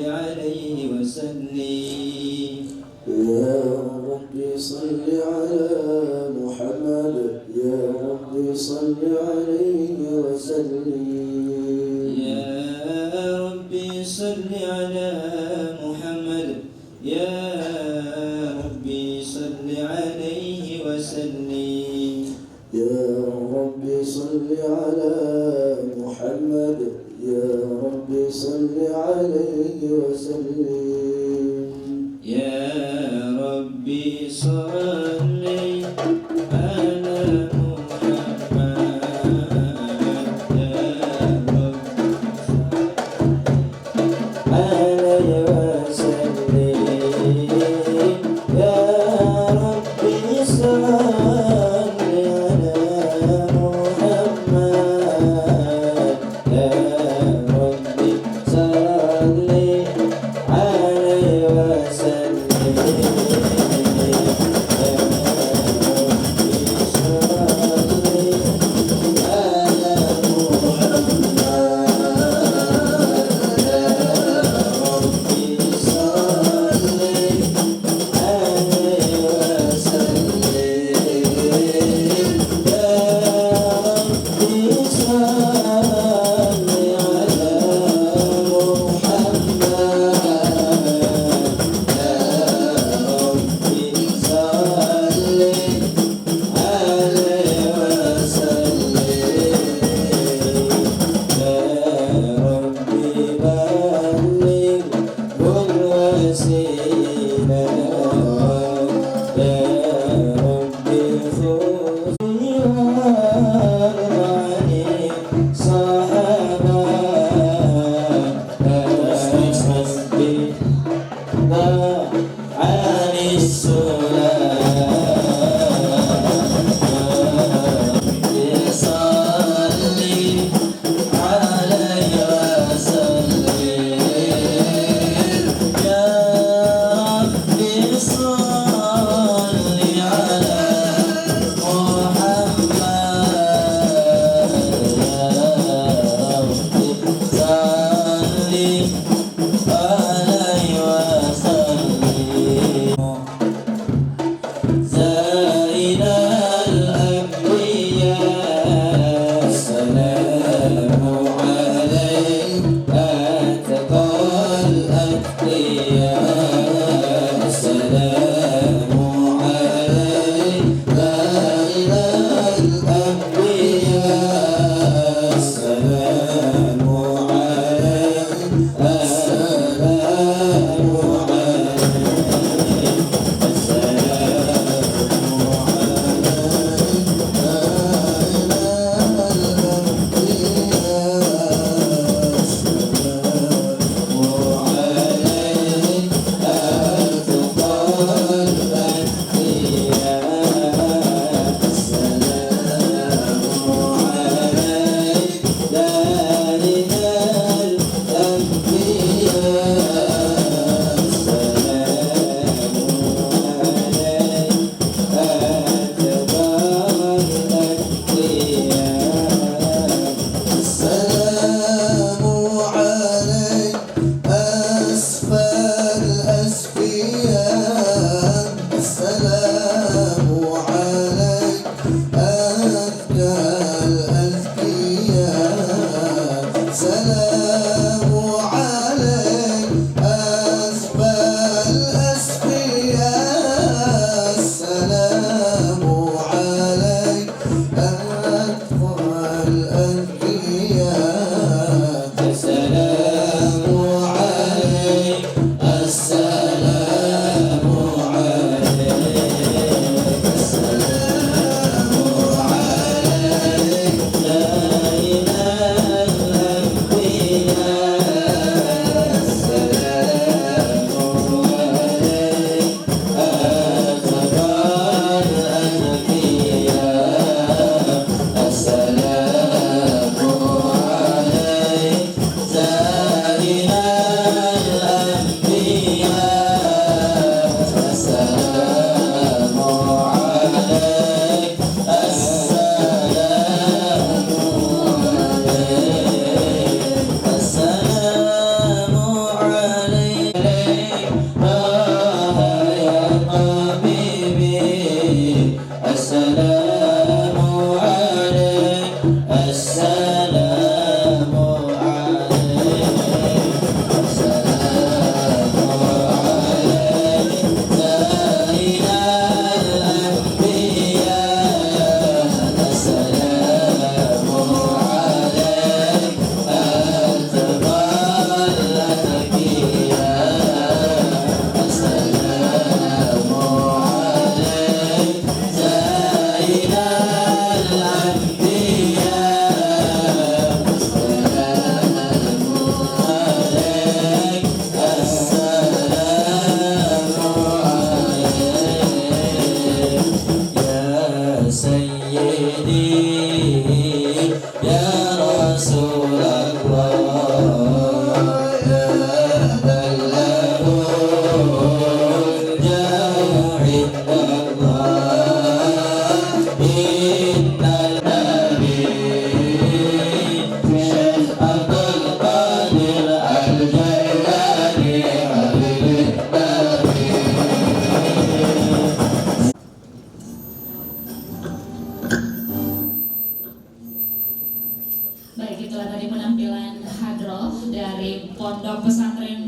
عليه وسلم. يا رب صل على محمد يا رب صل عليه وسلم. يا رب صل على محمد يا رب صل عليه وسلم. يا رب صل على محمد يا رب صل عليه وسلم. يا رب صل على محمد يا رب عليه وسلم. يا رب صل على محمد يا رب صل عليه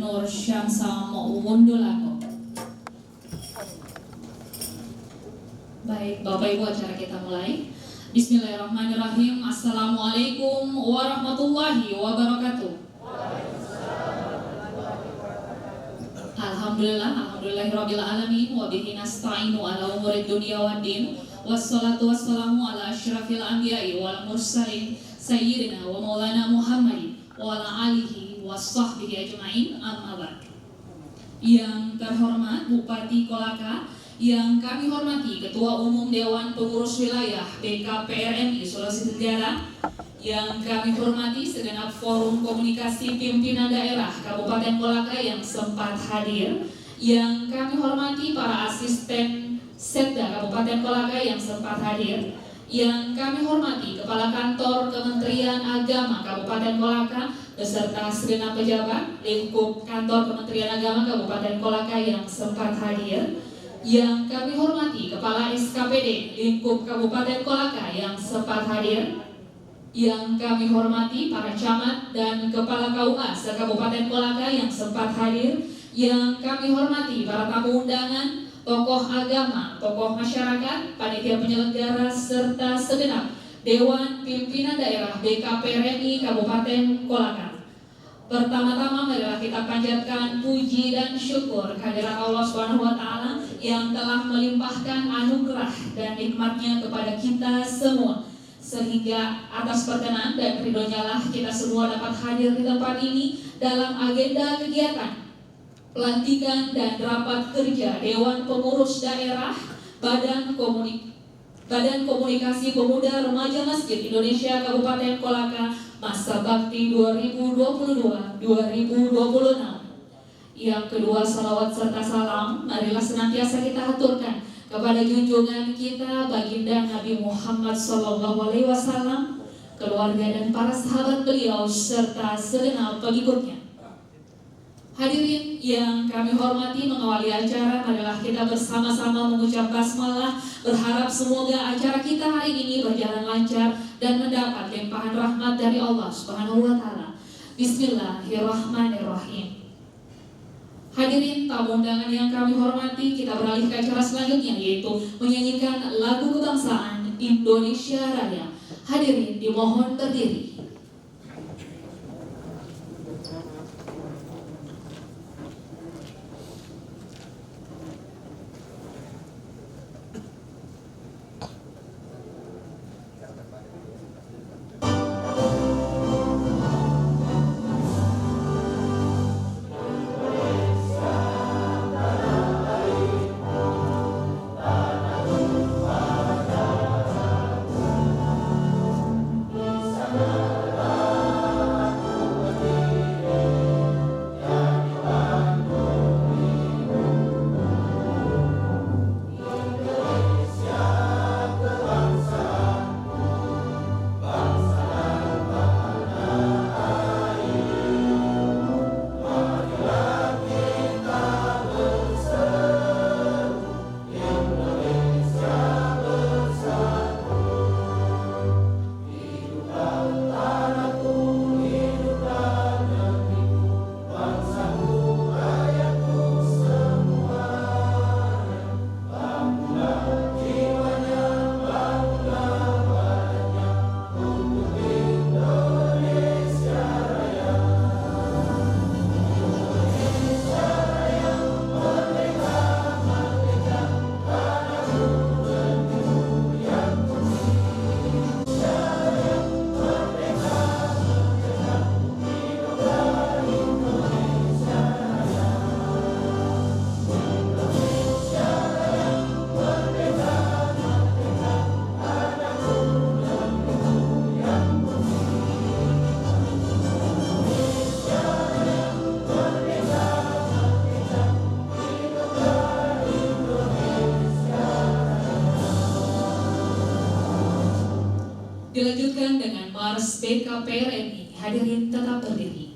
Nur Syamsa Ma'undulako. Baik, Bapak Ibu, acara kita mulai. Bismillahirrahmanirrahim. Assalamualaikum warahmatullahi wabarakatuh. Alhamdulillahirabbil alamin wa bihi nasta'inu ala umuri dunya waddin. Wassalatu wassalamu ala asyrafil anbiya'i wal mursalin sayyidina wa maulana Muhammadin wa ala alihi wassahbihi ajma'in, amma ba'd. Yang terhormat Bupati Kolaka, yang kami hormati Ketua Umum Dewan Pengurus Wilayah BKPRMI Sulawesi Tenggara, yang kami hormati segenap forum komunikasi pimpinan daerah Kabupaten Kolaka yang sempat hadir, yang kami hormati para asisten Setda Kabupaten Kolaka yang sempat hadir, yang kami hormati Kepala Kantor Kementerian Agama Kabupaten Kolaka beserta segenap pejabat lingkup Kantor Kementerian Agama Kabupaten Kolaka yang sempat hadir, yang kami hormati Kepala SKPD lingkup Kabupaten Kolaka yang sempat hadir, yang kami hormati para camat dan Kepala KUA se-Kabupaten Kolaka yang sempat hadir, yang kami hormati para tamu undangan, tokoh agama, tokoh masyarakat, panitia penyelenggara, serta segenap Dewan Pimpinan Daerah BKPRMI Kabupaten Kolaka. Pertama-tama marilah kita panjatkan puji dan syukur kehadirat Allah SWT yang telah melimpahkan anugerah dan nikmatnya kepada kita semua, sehingga atas perkenan dan ridhonya lah kita semua dapat hadir di tempat ini dalam agenda kegiatan pelantikan dan rapat kerja Dewan Pengurus Daerah Badan Komunikasi Pemuda Remaja Masjid Indonesia Kabupaten Kolaka masa bakti 2022-2026. Yang kedua, salawat serta salam marilah senantiasa kita haturkan kepada junjungan kita Baginda Nabi Muhammad SAW, keluarga dan para sahabat beliau serta segenap pengikutnya. Hadirin yang kami hormati, mengawali acara adalah kita bersama-sama mengucap basmalah, berharap semoga acara kita hari ini berjalan lancar dan mendapat limpahan rahmat dari Allah Subhanahu wa taala. Bismillahirrahmanirrahim. Hadirin tamu undangan yang kami hormati, kita beralih ke acara selanjutnya, yaitu menyanyikan lagu kebangsaan Indonesia Raya. Hadirin dimohon berdiri. Dilanjutkan dengan Mars BKPRMI. Hadirin tetap berdiri.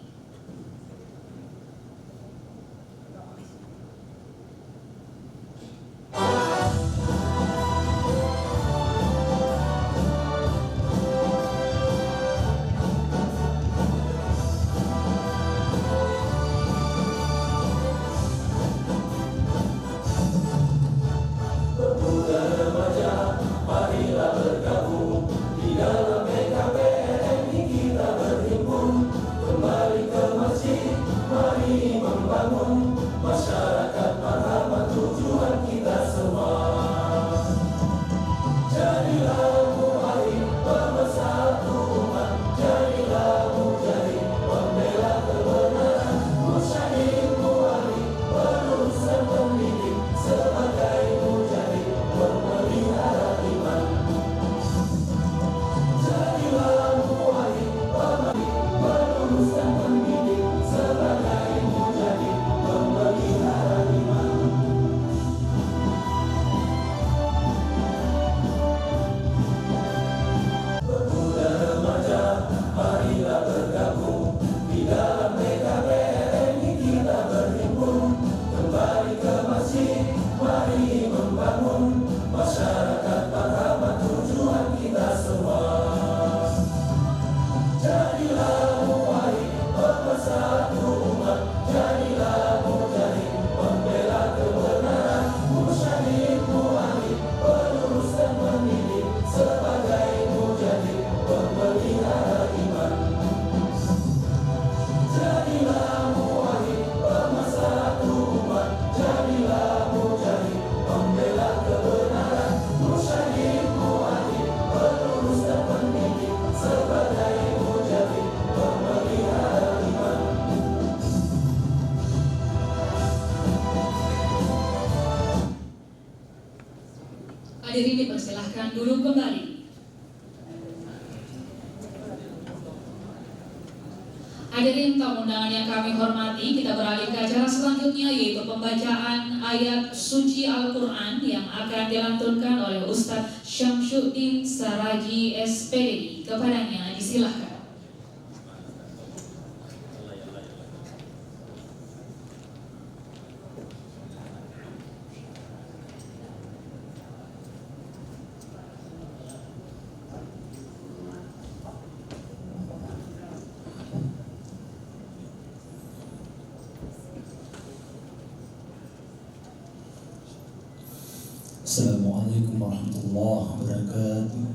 Hadirin dipersilahkan duduk kembali. Hadirin tamu undangan yang kami hormati, kita beralih ke acara selanjutnya, yaitu pembacaan ayat suci Al-Quran yang akan dilantunkan oleh Ustadz Syamsuddin Saraji SPDI. Kepadanya disilahkan. Assalamualaikum warahmatullahi wabarakatuh.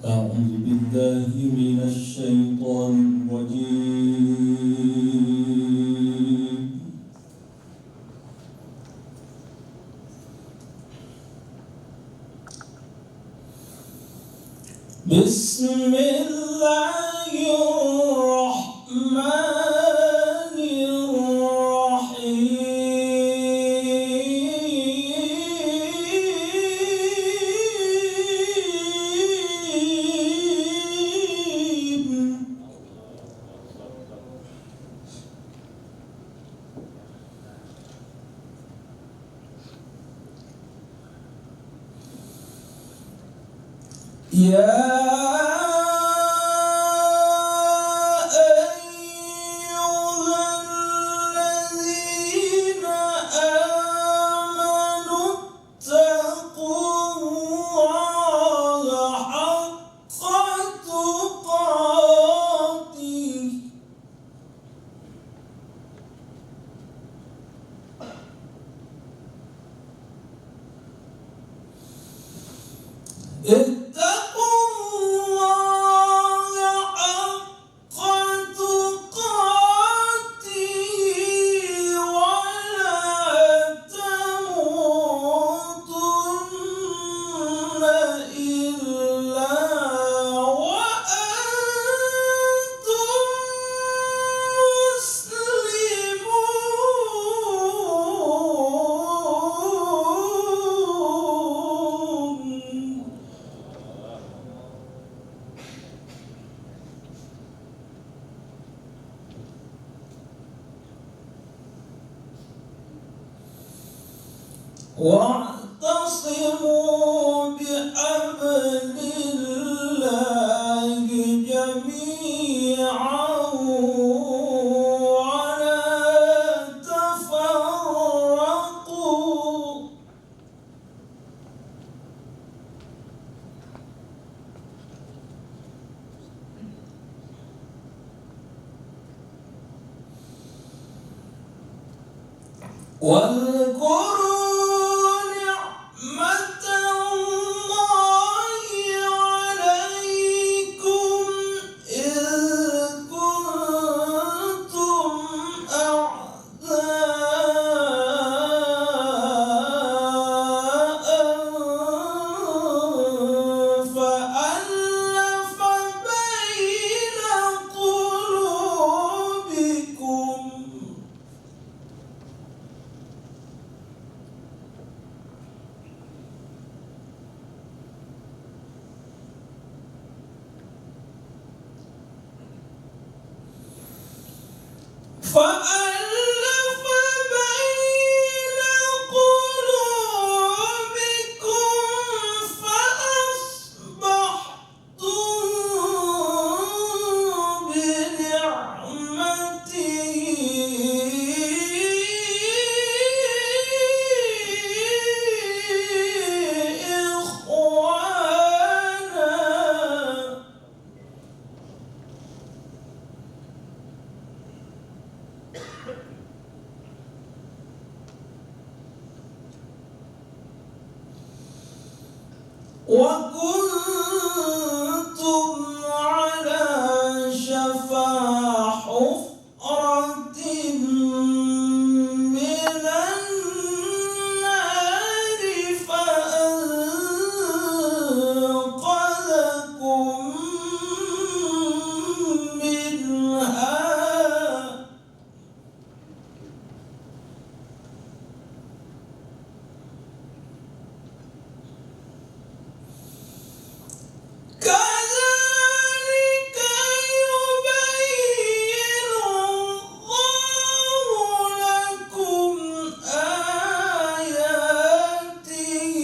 أعوذ بالله من الشيطان الرجيم. بسم الله الرحمن واعتصموا بحبل الله جميعا ولا تفرقوا واذكروا نعمة الله عليكم وكنتم على شفا حفرة من النار فأنقذكم منها كذلك يبين الله لكم آياته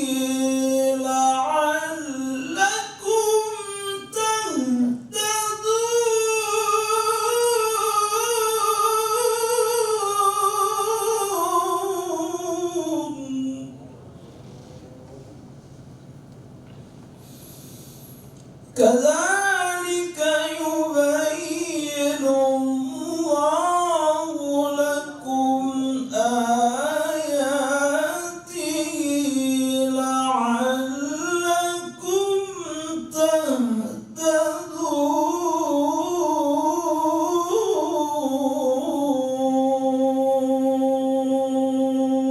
لعلكم تهتدون كذلك يبين الله لكم آياته لعلكم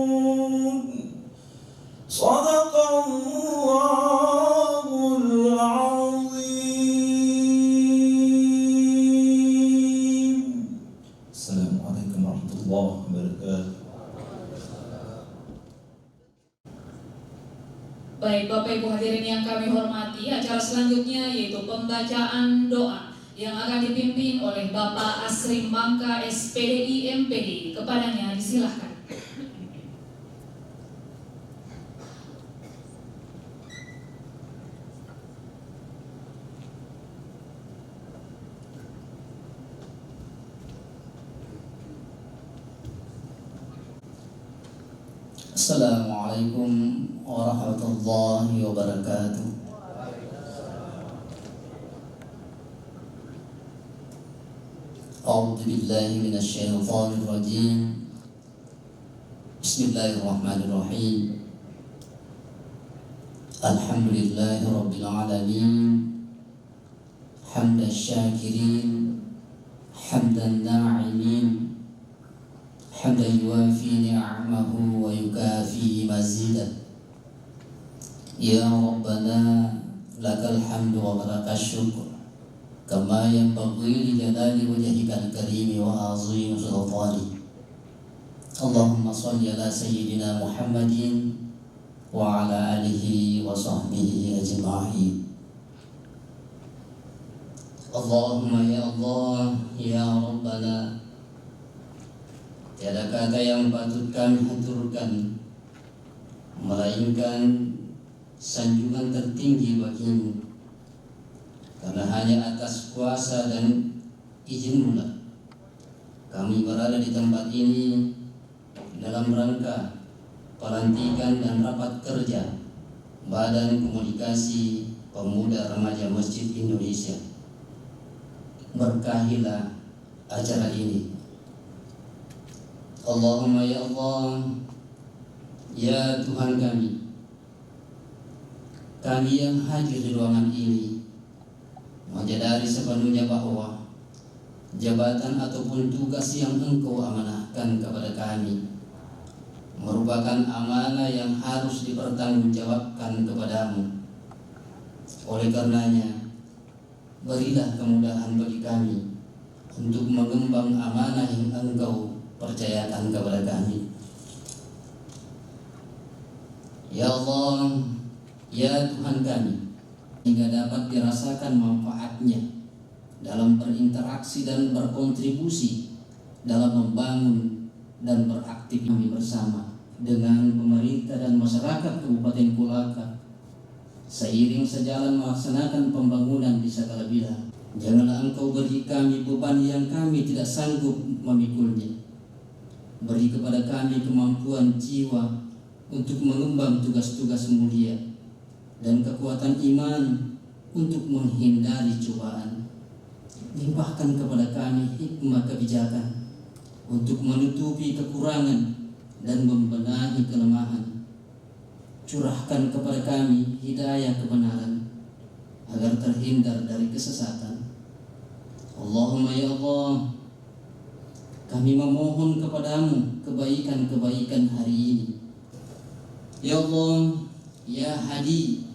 تهتدون صدق الله العظيم. Assalamualaikum warahmatullahi wabarakatuh. Baik Bapak Ibu hadirin yang kami hormati, acara selanjutnya yaitu pembacaan doa yang akan dipimpin oleh Bapak Asrim Mangka SPDI MPD. Kepadanya disilahkan. Assalamualaikum warahmatullahi wabarakatuh. A'udzu billahi minasyaitonir rajim. Bismillahirrahmanirrahim. Alhamdulillahi rabbil alamin. Hamdan syakirin, hamdan na'imin, حمدا يوافي نعمه ويكافي مزيدا. يا ربنا لك الحمد ولك الشكر كما ينبغي لجلال وجهك الكريم وعظيم سلطانك. اللهم صل على سيدنا محمد وعلى آله وصحبه أجمعين. اللهم يا الله يا ربنا, tiada kata yang patut kami haturkan melainkan sanjungan tertinggi bagimu, karena hanya atas kuasa dan izin-Mu lah kami berada di tempat ini dalam rangka pelantikan dan rapat kerja Badan Komunikasi Pemuda Remaja Masjid Indonesia. Berkahilah acara ini. Allahumma ya Allah, ya Tuhan kami yang hadir di ruangan ini menyadari sepenuhnya bahwa jabatan ataupun tugas yang Engkau amanahkan kepada kami merupakan amanah yang harus dipertanggungjawabkan kepadamu. Oleh karenanya, berilah kemudahan bagi kami untuk mengemban amanah yang Engkau percayakan kepada kami. Ya Allah, ya Tuhan kami, hingga dapat dirasakan manfaatnya dalam berinteraksi dan berkontribusi dalam membangun dan beraktif kami bersama dengan pemerintah dan masyarakat Kabupaten Kolaka, seiring sejalan melaksanakan pembangunan di segala bidang. Janganlah Engkau beri kami beban yang kami tidak sanggup memikulnya. Beri kepada kami kemampuan jiwa untuk mengemban tugas-tugas mulia dan kekuatan iman untuk menghindari cobaan. Limpahkan kepada kami hikmah kebijakan untuk menutupi kekurangan dan membenahi kelemahan. curahkan kepada kami hidayah kebenaran agar terhindar dari kesesatan. Allahumma ya Allah, kami memohon kepadamu kebaikan-kebaikan hari ini. Ya Allah, ya Hadi,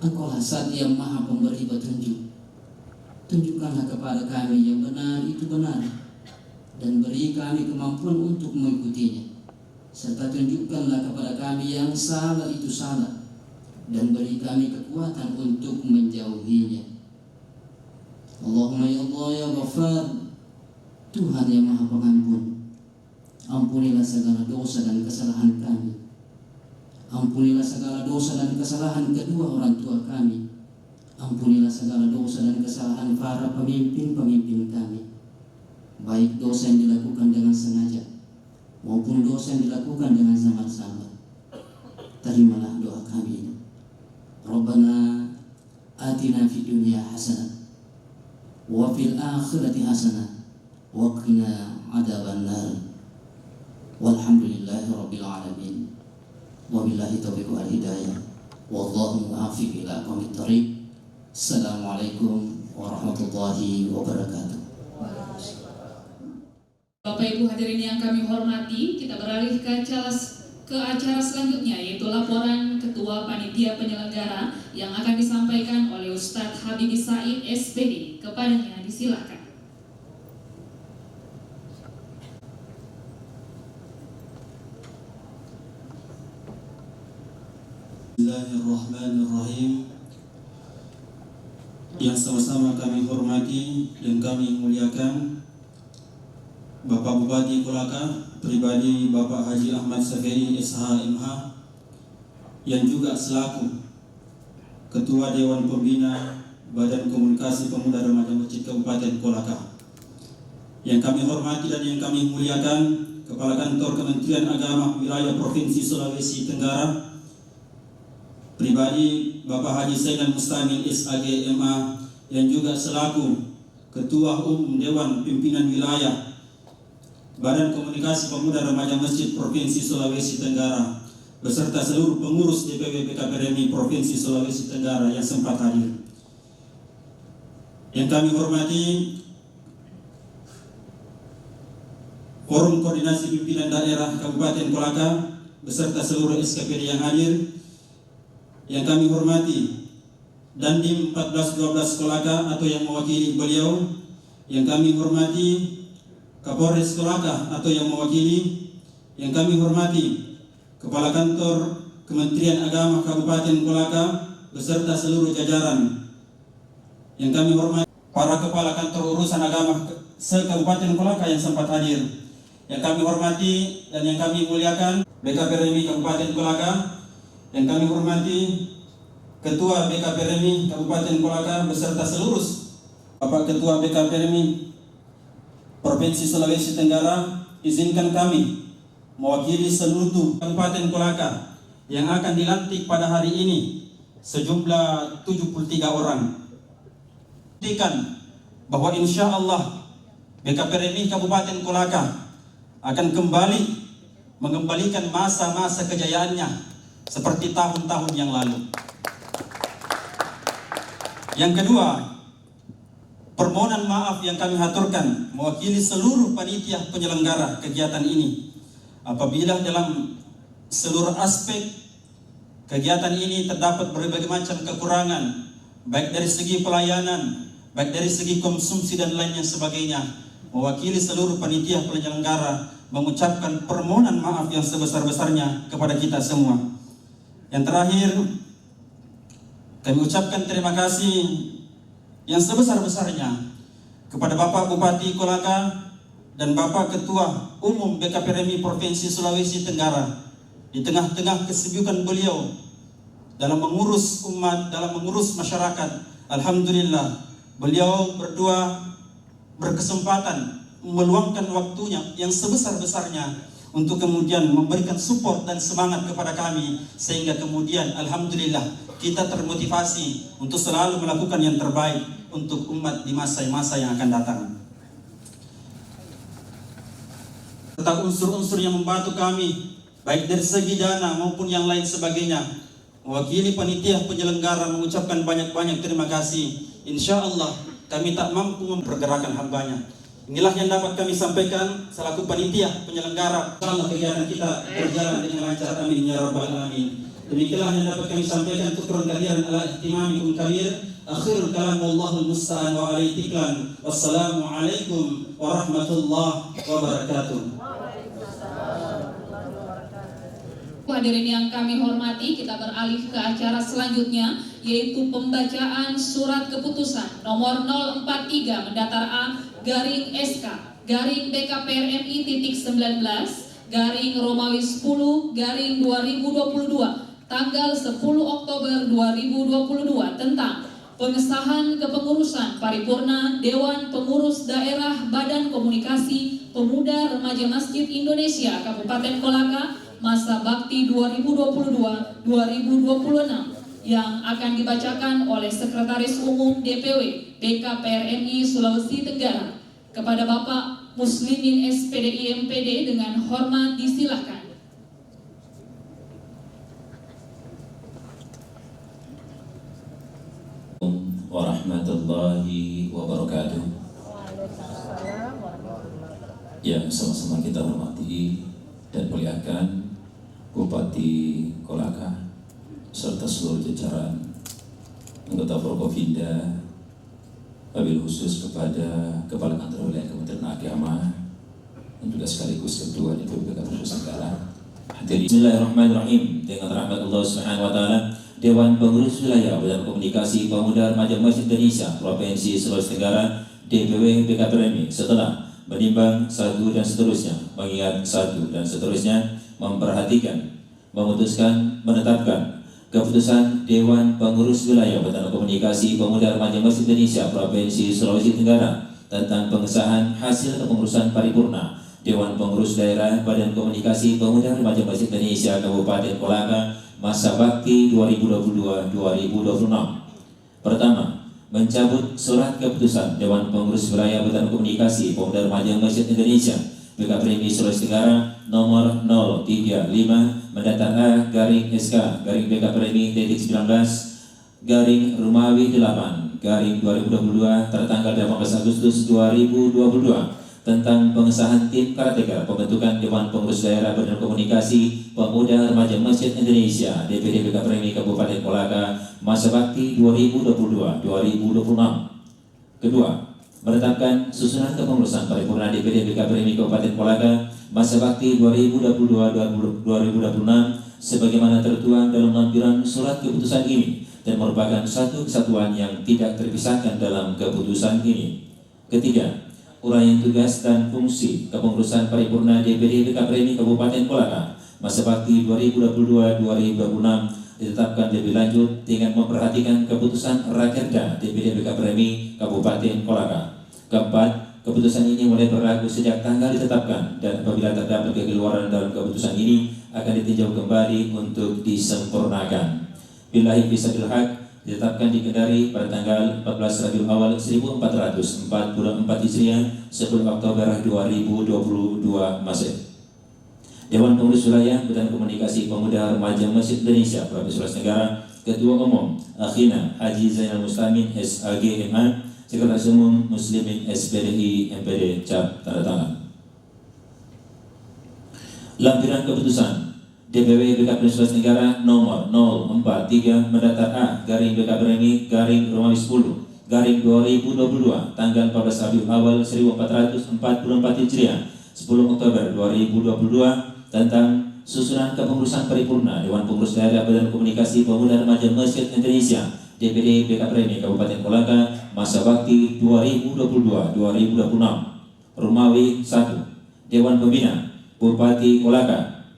Engkaulah Zat yang Maha Pemberi petunjuk. Tunjukkanlah kepada kami yang benar itu benar, dan beri kami kemampuan untuk mengikutinya. Serta tunjukkanlah kepada kami yang salah itu salah, dan beri kami kekuatan untuk menjauhinya. Allahumma ya Allah ya Ghaffar, Tuhan yang Maha Pengampun, ampunilah segala dosa dan kesalahan kami. Ampunilah segala dosa dan kesalahan kedua orang tua kami. Ampunilah segala dosa dan kesalahan para pemimpin-pemimpin kami, baik dosa yang dilakukan dengan sengaja maupun dosa yang dilakukan dengan samar-samar. Terimalah doa kami ini. Rabbana atina fid dunya hasanah wa fil akhirati hasanah wa qina adzabannar. Walhamdulillahi rabbil alamin. Wabillahi taufiq wal hidayah. Wallahu muwaffiq ila aqwamit thoriq. Assalamualaikum warahmatullahi wabarakatuh. Bapak Ibu hadirin yang kami hormati, kita beralih ke acara selanjutnya, yaitu laporan Ketua Panitia Penyelenggara yang akan disampaikan oleh Ustadz Habibie Said SPD. Kepadanya disilakan. Bismillahirrahmanirrahim. Yang sama-sama kami hormati dan kami muliakan Bapak Bupati Kolaka, pribadi Bapak Haji Ahmad Saferi SH.MH, yang juga selaku Ketua Dewan Pembina Badan Komunikasi Pemuda Remaja Masjid Kabupaten Kolaka. Yang kami hormati dan yang kami muliakan Kepala Kantor Kementerian Agama Wilayah Provinsi Sulawesi Tenggara, pribadi Bapak Haji Zainal Mustamin SAG.MA, yang juga selaku Ketua Umum Dewan Pimpinan Wilayah Badan Komunikasi Pemuda Remaja Masjid Provinsi Sulawesi Tenggara, beserta seluruh pengurus DPW BKPRMI Provinsi Sulawesi Tenggara yang sempat hadir. Yang kami hormati Forum Koordinasi Pimpinan Daerah Kabupaten Kolaka beserta seluruh SKPD yang hadir. Yang kami hormati Dandim 1412 Kolaka atau yang mewakili beliau. Yang kami hormati Kapolres Kolaka atau yang mewakili. Yang kami hormati Kepala Kantor Kementerian Agama Kabupaten Kolaka beserta seluruh jajaran. Yang kami hormati para Kepala Kantor Urusan Agama se-Kabupaten Kolaka yang sempat hadir. Yang kami hormati dan yang kami muliakan BKPRMI Kabupaten Kolaka. Yang kami hormati Ketua BKPRMI Kabupaten Kolaka beserta seluruh Bapak Ketua BKPRMI Provinsi Sulawesi Tenggara, izinkan kami mewakili seluruh Kabupaten Kolaka yang akan dilantik pada hari ini sejumlah 73 orang. Pastikan bahwa insya Allah BKPRMI Kabupaten Kolaka akan kembali mengembalikan masa-masa kejayaannya seperti tahun-tahun yang lalu. Yang kedua, permohonan maaf yang kami haturkan mewakili seluruh panitia penyelenggara kegiatan ini apabila dalam seluruh aspek kegiatan ini terdapat berbagai macam kekurangan, baik dari segi pelayanan, baik dari segi konsumsi dan lainnya sebagainya. Mewakili seluruh panitia penyelenggara mengucapkan permohonan maaf yang sebesar-besarnya kepada kita semua. Yang terakhir, kami ucapkan terima kasih yang sebesar-besarnya kepada Bapak Bupati Kolaka dan Bapak Ketua Umum BKPRMI Provinsi Sulawesi Tenggara. Di tengah-tengah kesibukan beliau dalam mengurus umat, dalam mengurus masyarakat, alhamdulillah beliau berdua berkesempatan meluangkan waktunya yang sebesar-besarnya untuk kemudian memberikan support dan semangat kepada kami, sehingga kemudian alhamdulillah kita termotivasi untuk selalu melakukan yang terbaik untuk umat di masa-masa yang akan datang. Serta unsur-unsur yang membantu kami baik dari segi dana maupun yang lain sebagainya. Mewakili panitia penyelenggara mengucapkan banyak-banyak terima kasih. Insya Allah kami tak mampu mempergerakan hambanya. Inilah yang dapat kami sampaikan selaku panitia penyelenggara. Insya kegiatan kita berjalan dengan lancar, amin ya rabbal alamin. Demikianlah yang dapat kami sampaikan. Syukran kalian ala ihtimamikum kabir. Akhirul kalam wallahul musta'an wa alaihi tiklan. Wassalamualaikum warahmatullahi wabarakatuh. Hadirin yang kami hormati, kita beralih ke acara selanjutnya, yaitu pembacaan surat keputusan nomor 043 mendatar A garing SK garing BKPRMI titik 19 garing Romawi 10 garing 2022 tanggal 10 Oktober 2022 tentang pengesahan kepengurusan paripurna Dewan Pengurus Daerah Badan Komunikasi Pemuda Remaja Masjid Indonesia Kabupaten Kolaka masa bakti 2022-2026 yang akan dibacakan oleh Sekretaris Umum DPW BKPRMI Sulawesi Tenggara. Kepada Bapak Muslimin SPDI MPD dengan hormat disilahkan. Warahmatullahi wabarakatuh. Yang sama-sama kita hormati dan muliakan Bupati Kolaka serta seluruh jajaran anggota Forkopimda, wabil khusus kepada Kepala Kantor Wilayah Kementerian Agama dan juga sekaligus Ketua DPW BKP Nusantara. Hadirin, Bismillahirrahmanirrahim. Dengan rahmat Allah Subhanahu wa taala, Dewan Pengurus Wilayah Badan Komunikasi Pemuda Remaja Masjid Indonesia Provinsi Sulawesi Tenggara DPW BKPRMI setelah menimbang satu dan seterusnya, mengingat satu dan seterusnya, memperhatikan, memutuskan, menetapkan keputusan Dewan Pengurus Wilayah Badan Komunikasi Pemuda Remaja Masjid Indonesia Provinsi Sulawesi Tenggara tentang pengesahan hasil kepengurusan paripurna Dewan Pengurus Daerah Badan Komunikasi Pemuda Remaja Masjid Indonesia Kabupaten Kolaka masa bakti 2022-2026. Pertama, mencabut surat keputusan Dewan Pengurus Wilayah Badan Komunikasi Pemuda Remaja Masjid Indonesia BKPRMI Sulawesi Tenggara nomor 035 mendatar A garing SK garing BKPRMI titik 19 garing Rumawi 8 garing 2022 tertanggal 18 Agustus 2022 tentang pengesahan tim karakter pembentukan Dewan Pengurus Daerah Badan Komunikasi Pemuda Remaja Masjid Indonesia DPD BKPRMI Kabupaten Kolaka masa bakti 2022-2026. Kedua, menetapkan susunan kepengurusan paripurna DPD BKPRMI Kabupaten Kolaka masa bakti 2022-2026 sebagaimana tertuang dalam lampiran surat keputusan ini dan merupakan satu kesatuan yang tidak terpisahkan dalam keputusan ini. Ketiga, uraian tugas dan fungsi kepengurusan paripurna DPD BKPRMI Kabupaten Kolaka masa bakti 2022-2026 ditetapkan lebih lanjut dengan memperhatikan keputusan Rakerda DPD BKPRMI Kabupaten Kolaka. Keempat, keputusan ini mulai berlaku sejak tanggal ditetapkan dan apabila terdapat kekeliruan dalam keputusan ini akan ditinjau kembali untuk disempurnakan. Billahi fisabilil haq ditetapkan di Kendari pada tanggal 14 Rabiul Awal 1444 Hijriah 10 Oktober 2022 Masehi. Dewan Pengurus Wilayah Badan Komunikasi Pemuda Remaja Masjid Indonesia Provinsi Sulawesi Tenggara Ketua Umum Akhina Haji Zainal Muslimin SAG MA Sekretaris Umum Muslimin SPDI MPD cap tanda tangan. Lampiran keputusan DPW BKPRMI Sulawesi Tenggara nomor 043 mendatar A garing BKPRMI garing Romawi 10 garing 2022 tanggal 14 Rabiul Awal 1444 Hijriah 10 Oktober 2022 tentang susunan kepengurusan paripurna Dewan Pengurus Daerah Badan Komunikasi Pemuda Remaja Masjid Indonesia DPD BKPRMI Kabupaten Kolaka masa bakti 2022-2026. Rumawi 1. Dewan Pembina Bupati Kolaka,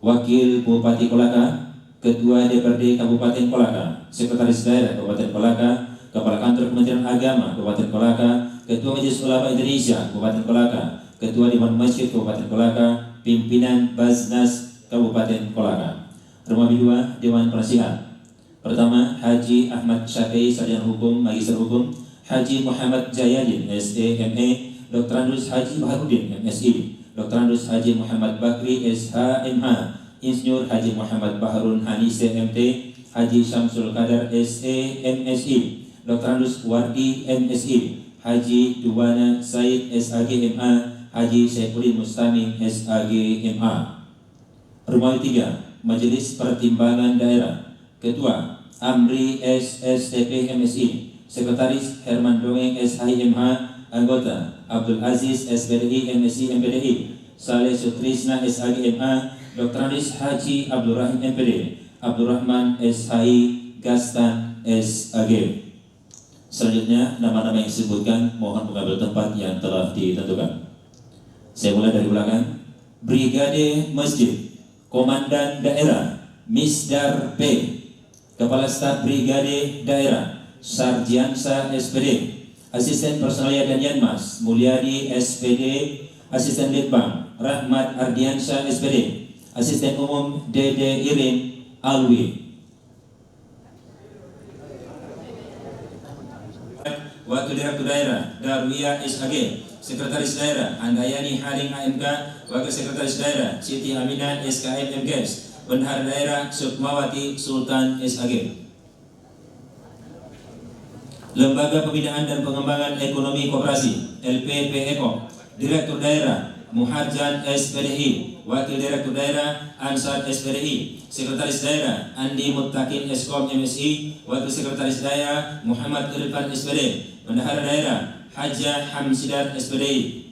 Wakil Bupati Kolaka, Ketua DPRD Kabupaten Kolaka, Sekretaris Daerah Kabupaten Kolaka, Kepala Kantor Kementerian Agama Kabupaten Kolaka, Ketua Majelis Ulama Indonesia Kabupaten Kolaka, Ketua Dewan Masjid Kabupaten Kolaka, Pimpinan Basnas Kabupaten Kolaka. Rumawi 2. Dewan Penasihat. Pertama, Haji Ahmad Syafi'i Sarjana Hukum, Magister Hukum, Haji Muhammad Jayadin SEME, Dr. Andrus Haji Baharudin MSI, Dr. Andus Haji Muhammad Bakri SHMH, Insinyur Haji Muhammad Baharun Hanise MT, Haji Syamsul Qadar SE MSI, Dr. Andus Wardi MSI, Haji Duwana Said SAG MA, Haji Syaifudin Mustami SAG MA. Rumah 3, Majelis Pertimbangan Daerah. Ketua Amri SSTP MSI, Sekretaris Herman Dongeng SHMH, Anggota Abdul Aziz SPDI MSI MPDI, Saleh Sutrisna SAG MA, Dr. Andis Haji Abdul Rahim MPD, Abdul Rahman SHI Gastan SAG. Selanjutnya nama-nama yang disebutkan mohon mengambil tempat yang telah ditentukan. Saya mulai dari belakang. Brigade Masjid, Komandan Daerah Misdar P, Kepala Staf Brigade Daerah Sarjiansa SPD, Asisten Personalia dan Yanmas Mulyadi SPD, Asisten Litbang Rahmat Ardiansyah SPD, Asisten Umum Dede Irin Alwi. Wakil Direktur Daerah Darwiyah SAG, Sekretaris Daerah Andayani Haring AMK, Wakil Sekretaris Daerah Siti Aminah SKM MKes, Bendahara Daerah Sukmawati Sultan SAG. Lembaga Pembinaan dan Pengembangan Ekonomi Koperasi LPP Eko, Direktur Daerah Muharjan SPDI, Wakil Direktur Daerah Ansar SPDI, Sekretaris Daerah Andi Muttaqin Eskom MSI, Wakil Sekretaris Daerah Muhammad Irfan SPD, Bendahara Daerah Hajah Hamsidat SPDI.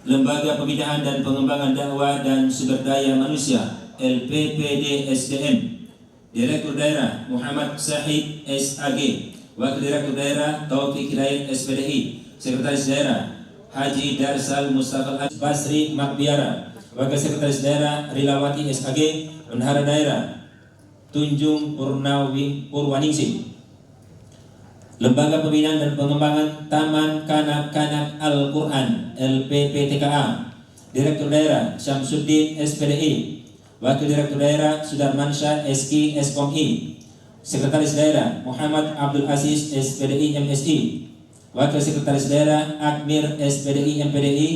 Lembaga Pembinaan dan Pengembangan Dakwah dan Sumber Daya Manusia LPPD SDM, Direktur Daerah Muhammad Sahid SAG, Wakil Direktur Daerah Taufik Hidayat SPDI, Sekretaris Daerah Haji Darsal Mustafa Basri Makbiara, Wakil Sekretaris Daerah Rilawati SAG, Bendahara Daerah Tunjung Purwaningsih. Lembaga Pembinaan dan Pengembangan Taman Kanak-Kanak Al-Quran LPPTKA, Direktur Daerah Syamsuddin SPDI, Wakil Direktur Daerah Sudarmansyah SK SKOMI, Sekretaris Daerah Muhammad Abdul Aziz SPDI MSI, Wakil Sekretaris Daerah Akmir SPDI MPDI,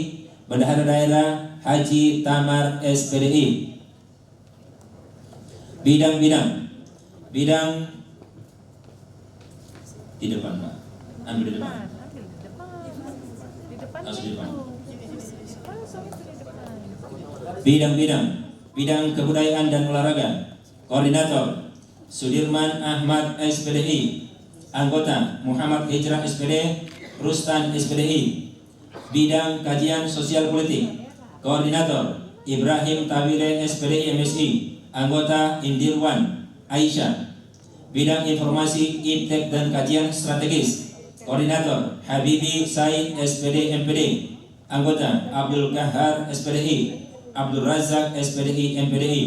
Bendahara Daerah Haji Tamar SPDI. Bidang di depan Pak, ambil di depan. Harus di depan. Bidang kebudayaan dan olahraga. Koordinator Sudirman Ahmad SPDI, Anggota Muhammad Hijrah SPD, Rustan SPDI. Bidang kajian sosial politik. Koordinator Ibrahim Tawile SPDI MSI, Anggota Indirwan Aisyah. Bidang informasi, iptek dan kajian strategis. Koordinator Habibi Said SPD MPD, Anggota Abdul Kahar SPDI, Abdul Razak SPDI MPDI.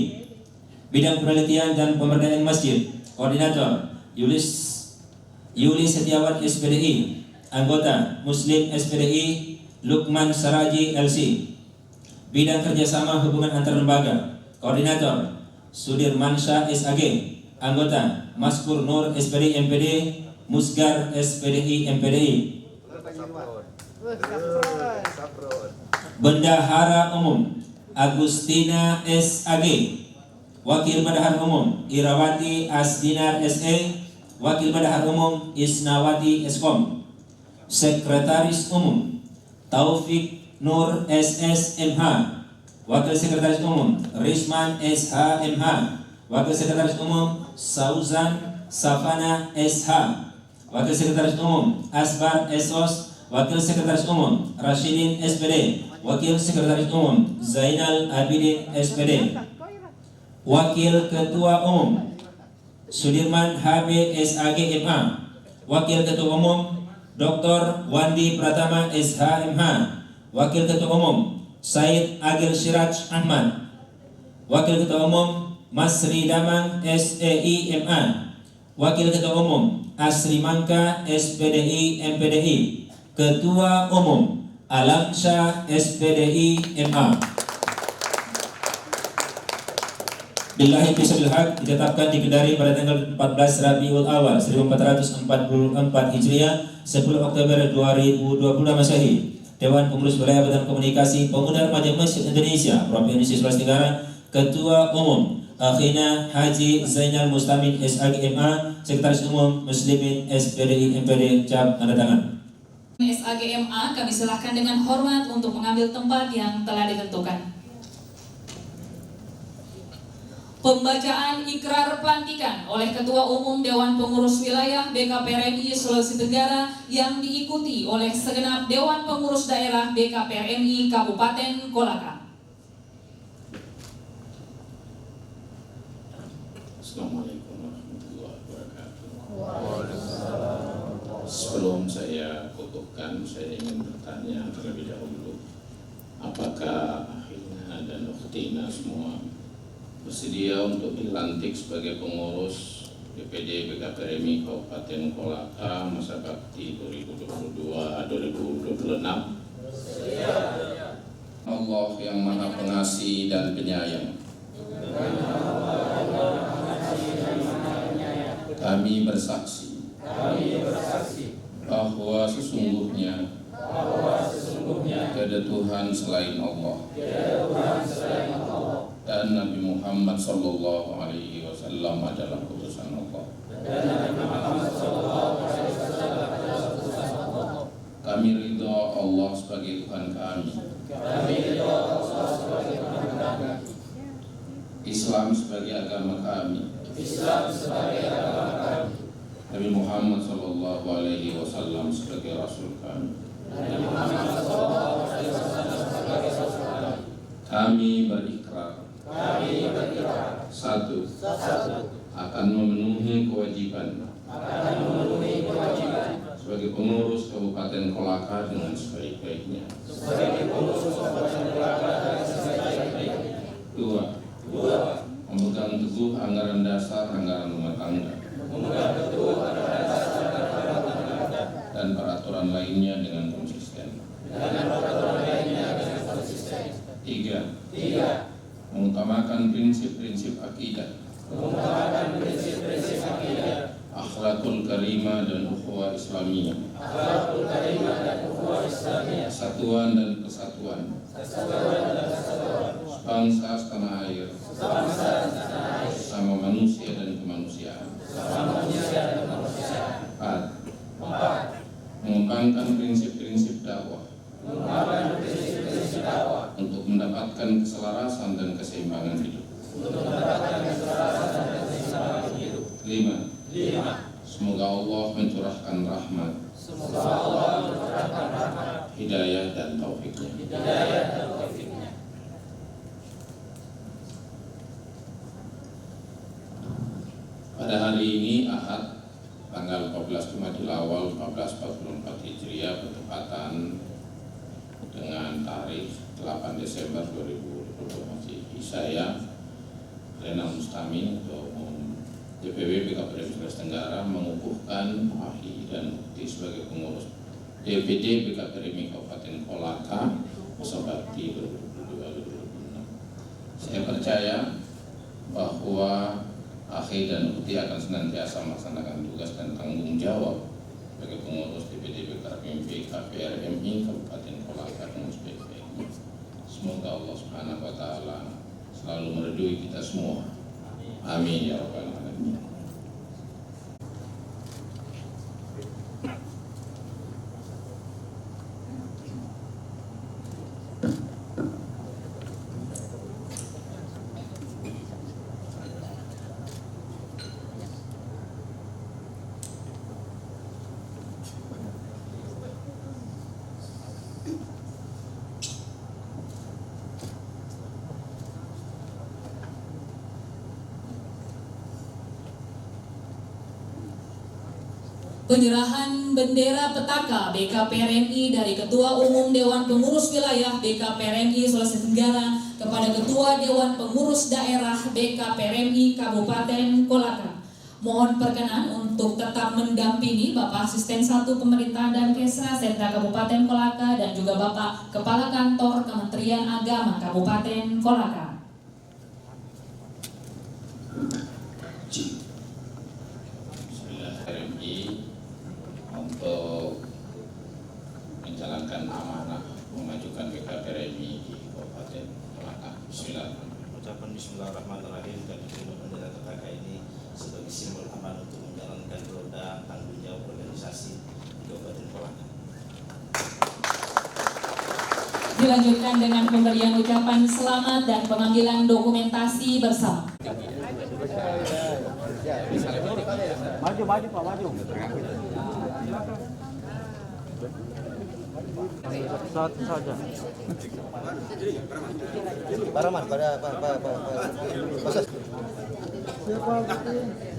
Bidang penelitian dan pemberdayaan masjid. Koordinator Yuli Setiawan SPDI, Anggota Muslim SPDI Lukman Saraji LC. Bidang kerjasama hubungan antar lembaga. Koordinator Sudirmansyah SAG, Anggota Maskur Nur SPDI MPD, Musgar SPDI MPDI. Bendahara Umum Agustina SAG, Wakil Bendahara Umum Irawati Asdinar SE, Wakil Bendahara Umum Isnawati Eskom. Sekretaris Umum Taufik Nur SS MH, Wakil Sekretaris Umum Risman SH MH, Wakil Sekretaris Umum Sauzan Safana SH, Wakil Sekretaris Umum Asbar SOS, Wakil Sekretaris Umum Rashidin SPD, Wakil Sekretaris Umum Zainal Abidin SPD. Wakil Ketua Umum Sudirman HB SAG MA, Wakil Ketua Umum Dr. Wandi Pratama SH MH, Wakil Ketua Umum Said Agil Siraj Ahmad, Wakil Ketua Umum Masri Damang SEI MA, Wakil Ketua Umum Asri Mangka SPDI MPDI, Ketua Umum Alamsyah SPDI MA. Billahi fisabilil haq, ditetapkan di Kendari pada tanggal 14 Rabiul Awal 1444 Hijriah, 10 Oktober 2020 Masehi. Dewan Pengurus Wilayah Badan Komunikasi Pemuda Remaja Masjid Indonesia Provinsi Sulawesi Tenggara, Ketua Umum Akhina Haji Zainal Mustamin SAGMA, Sekretaris Umum Muslimin SPDI MPD, cap tanda tangan. SAGMA kami silakan dengan hormat untuk mengambil tempat yang telah ditentukan. Pembacaan ikrar pelantikan oleh Ketua Umum Dewan Pengurus Wilayah BKPRMI Sulawesi Tenggara yang diikuti oleh segenap Dewan Pengurus Daerah BKPRMI Kabupaten Kolaka. Assalamualaikum warahmatullahi wabarakatuh. Sebelum saya kutukan, saya ingin bertanya terlebih dahulu, apakah Akhina dan Ukhtina semua bersedia untuk dilantik sebagai pengurus DPD BKPRMI Kabupaten Kolaka masa bakti 2022-2026? Allah yang Maha Pengasih dan Penyayang, kami bersaksi bahwa sesungguhnya tiada Tuhan selain Allah dan Nabi Muhammad Sallallahu Alaihi Wasallam adalah utusan Allah. Kami ridho Allah sebagai Tuhan kami. Islam sebagai agama kami. Nabi Muhammad Sallallahu Alaihi Wasallam sebagai Rasul kami. Kami berikrar. Satu, akan memenuhi kewajiban sebagai pengurus Kabupaten Kolaka dengan sebaik-baiknya. Dua, memegang teguh anggaran dasar anggaran rumah tangga dan peraturan lainnya dengan konsisten. Tiga, mengutamakan prinsip-prinsip akidah, akhlakul karimah dan ukhuwah Islamiyah, persatuan dan kesatuan, bangsa setanah air, sama manusia dan kemanusiaan. Empat, mengembangkan prinsip-prinsip dakwah untuk mendapatkan keselarasan dan keseimbangan hidup. Lima, semoga Allah mencurahkan rahmat, hidayah dan taufiknya. Pada hari ini Ahad tanggal 14 Jumadil Awal 1444 Hijriah bertepatan dengan tarikh 8 Desember 2020 Masehi, saya Zainal Mustamin, Ketua Umum DPW BKPRMI Sulawesi Tenggara, mengukuhkan Ahli dan Ukti sebagai pengurus DPD BKPRMI Kabupaten Kolaka masa bakti 2022-2026. Saya percaya bahwa Ahli dan Ukti akan senantiasa melaksanakan tugas dan tanggung jawab sebagai pengurus DPD BKPRMI Kabupaten Kolaka dengan sebaik-baiknya. Semoga Allah Subhanahu wa Ta'ala selalu meridhoi kita semua. Amin ya rabbal alamin. Penyerahan bendera petaka BKPRMI dari Ketua Umum Dewan Pengurus Wilayah BKPRMI Sulawesi Tenggara kepada Ketua Dewan Pengurus Daerah BKPRMI Kabupaten Kolaka. Mohon perkenan untuk tetap mendampingi Bapak Asisten 1 Pemerintah dan Kesra Sentra Kabupaten Kolaka dan juga Bapak Kepala Kantor Kementerian Agama Kabupaten Kolaka. untuk menjalankan amanah memajukan BKPRMI di Kabupaten Kolaka. Bismillahirrahmanirrahim. Ucapan Bismillahirrahmanirrahim dan terima bendera KKK ini sebagai simbol aman untuk menjalankan roda tanggung jawab organisasi di Kabupaten Kolaka. Dilanjutkan dengan pemberian ucapan selamat dan pengambilan dokumentasi bersama. Maju Pak, maju. Satu saja. Paraman pada proses.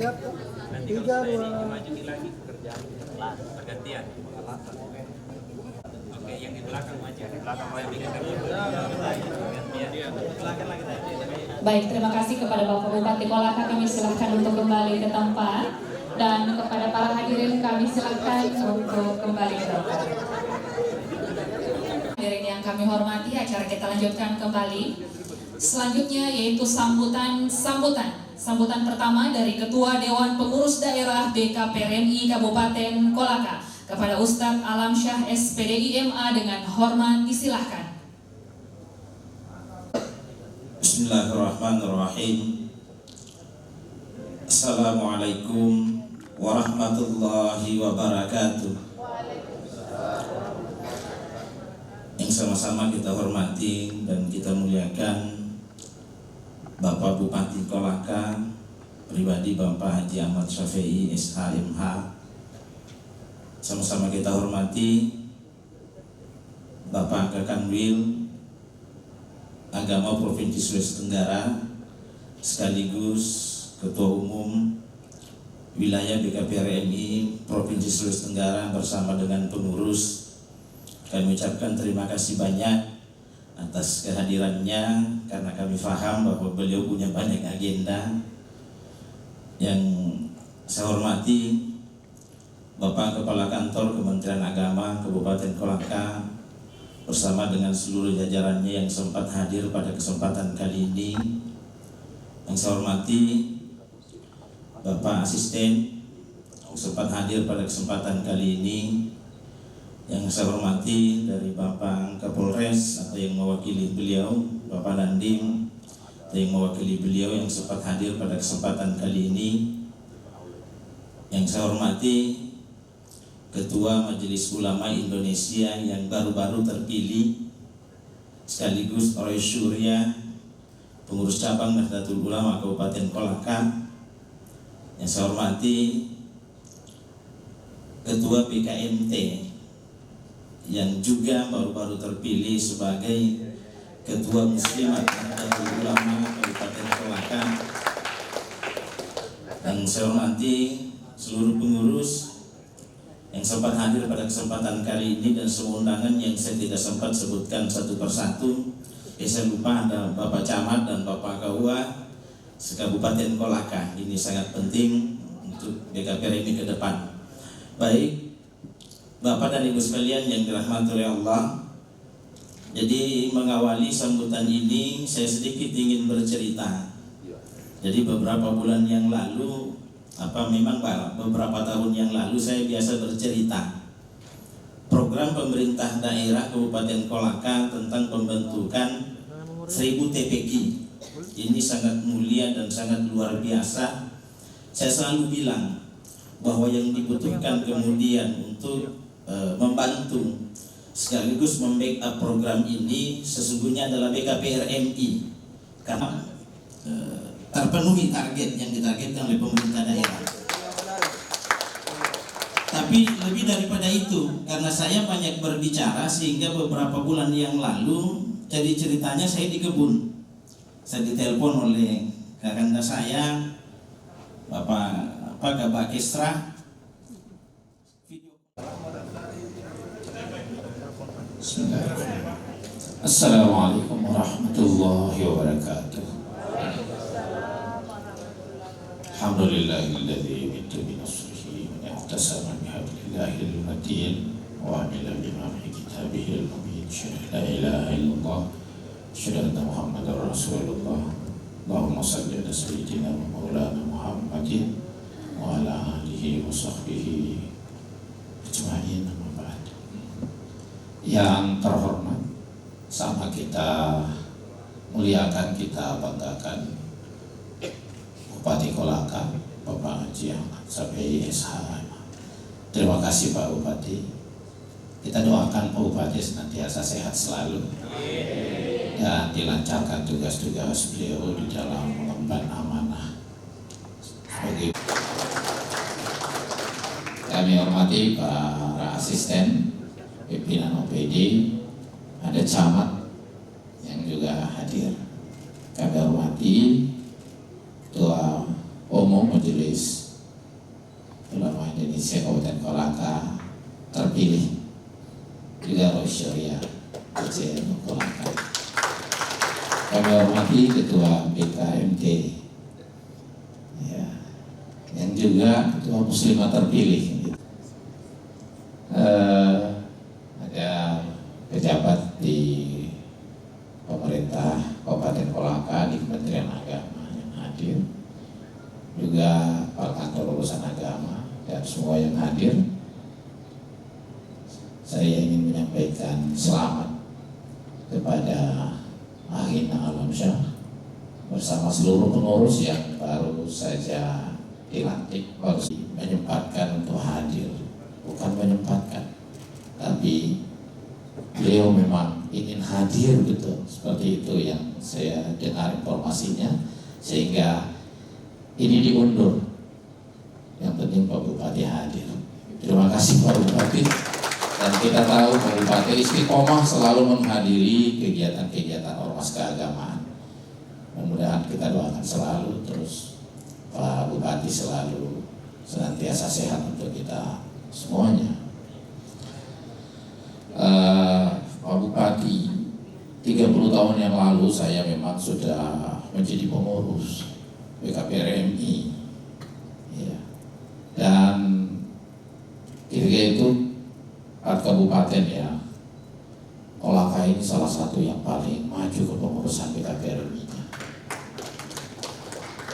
Siap. 3, 2. Maju lagi kerjaan pergantian. Oke, yang di belakang maju. Di belakang Baik, terima kasih kepada Bapak Bupati Kolaka. Kami silakan untuk kembali ke tempat, dan kepada para hadirin kami silakan untuk kembali ke tempat. Hadirin yang kami hormati, acara kita lanjutkan kembali. Selanjutnya yaitu sambutan pertama dari Ketua Dewan Pengurus Daerah BKPRMI Kabupaten Kolaka kepada Ustadz Alamsyah SPDI MA dengan hormat disilahkan. Bismillahirrahmanirrahim. Assalamualaikum warahmatullahi wabarakatuh. Yang sama-sama kita hormati dan kita muliakan Bapak Bupati Kolaka, pribadi Bapak Haji Ahmad Syafi'i SHMH. Sama-sama kita hormati Bapak Kakanwil Agama Provinsi Sulawesi Tenggara, sekaligus Ketua Umum Wilayah BKPRMI Provinsi Sulawesi Tenggara bersama dengan pengurus. Kami ucapkan terima kasih banyak atas kehadirannya, karena kami paham bahwa beliau punya banyak agenda. Yang saya hormati Bapak Kepala Kantor Kementerian Agama Kabupaten Kolaka bersama dengan seluruh jajarannya yang sempat hadir pada kesempatan kali ini. Yang saya hormati Bapak Asisten yang sempat hadir pada kesempatan kali ini. Yang saya hormati dari Bapak Kapolres atau yang mewakili beliau, Bapak Dandim atau yang mewakili beliau yang sempat hadir pada kesempatan kali ini. Yang saya hormati Ketua Majelis Ulama Indonesia yang baru-baru terpilih, sekaligus Roy Surya, pengurus cabang Nahdlatul Ulama Kabupaten Kolaka. Yang saya hormati Ketua BKMT yang juga baru-baru terpilih sebagai Ketua Muslimat Nahdlatul Ulama Kabupaten Kolaka. Dan saya hormati seluruh pengurus yang sempat hadir pada kesempatan kali ini dan semua undangan yang saya tidak sempat sebutkan satu persatu. Saya lupa ada Bapak Camat dan Bapak Kaua se-Kabupaten Kolaka. Ini sangat penting untuk BKPRMI ke depan. Baik, Bapak dan Ibu sekalian yang dirahmati oleh Allah. Jadi mengawali sambutan ini saya sedikit ingin bercerita. Jadi beberapa bulan yang lalu, beberapa tahun yang lalu saya biasa bercerita program pemerintah daerah Kabupaten Kolaka tentang pembentukan 1000 TPQ. Ini sangat mulia dan sangat luar biasa. Saya selalu bilang bahwa yang dibutuhkan kemudian untuk membantu sekaligus membackup program ini sesungguhnya adalah BKPRMI, karena terpenuhi target yang ditargetkan oleh pemerintah daerah. Tapi lebih daripada itu, karena saya banyak berbicara sehingga beberapa bulan yang lalu jadi ceritanya saya di kebun. Saya ditelepon oleh kakanda saya, Bapak Gabak Kestra. Assalamualaikum warahmatullahi wabarakatuh. Alhamdulillahilladzi yu'ti bi nasrihi man ihtasaba bihablillahil matin wa amila bima fi kitabihil mubin. La ilaha illallah, asyhadu anna Muhammadar Rasulullah. Allahumma shalli ala sayyidina wa maulana Muhammadin wa ala alihi wa sahbihi ajma'in. Yang terhormat sama kita muliakan, kita banggakan Bupati Kolaka, Bapak Haji Ahmad Sabai SH. Terima kasih Pak Bupati. Kita doakan Pak Bupati senantiasa sehat selalu dan dilancarkan tugas-tugas beliau di dalam mengemban amanah. Sebagai kami hormati para asisten pimpinan OPD, ada camat yang juga hadir. Kami hormati Ketua Umum Majelis Ulama Indonesia Kabupaten Kolaka terpilih, juga Rosyria Aceh Kolaka. Kami hormati Ketua BKMT, ya, yang juga Ketua Muslimah terpilih. Ada pejabat di pemerintah Kabupaten Kolaka di Kementerian Agama yang hadir, juga Pak Kantor Urusan Agama dan semua yang hadir. Saya ingin menyampaikan selamat kepada Akhina Alamsyah bersama seluruh pengurus yang baru saja dilantik, baru menyempatkan untuk hadir. Bukan menyempatkan, tapi beliau memang ingin hadir gitu. Seperti itu yang saya dengar informasinya, sehingga ini diundur. Yang penting Pak Bupati hadir. Terima kasih Pak Bupati. Dan kita tahu Pak Bupati istiqomah selalu menghadiri kegiatan-kegiatan ormas keagamaan. Mudah-mudahan kita doakan selalu terus Pak Bupati selalu senantiasa sehat untuk kita semuanya. Pak Bupati, 30 tahun yang lalu saya memang sudah menjadi pengurus BKPRMI, ya. Dan ketika itu kabupaten ya Kolaka ini salah satu yang paling maju ke pengurusan BKPRMI-nya.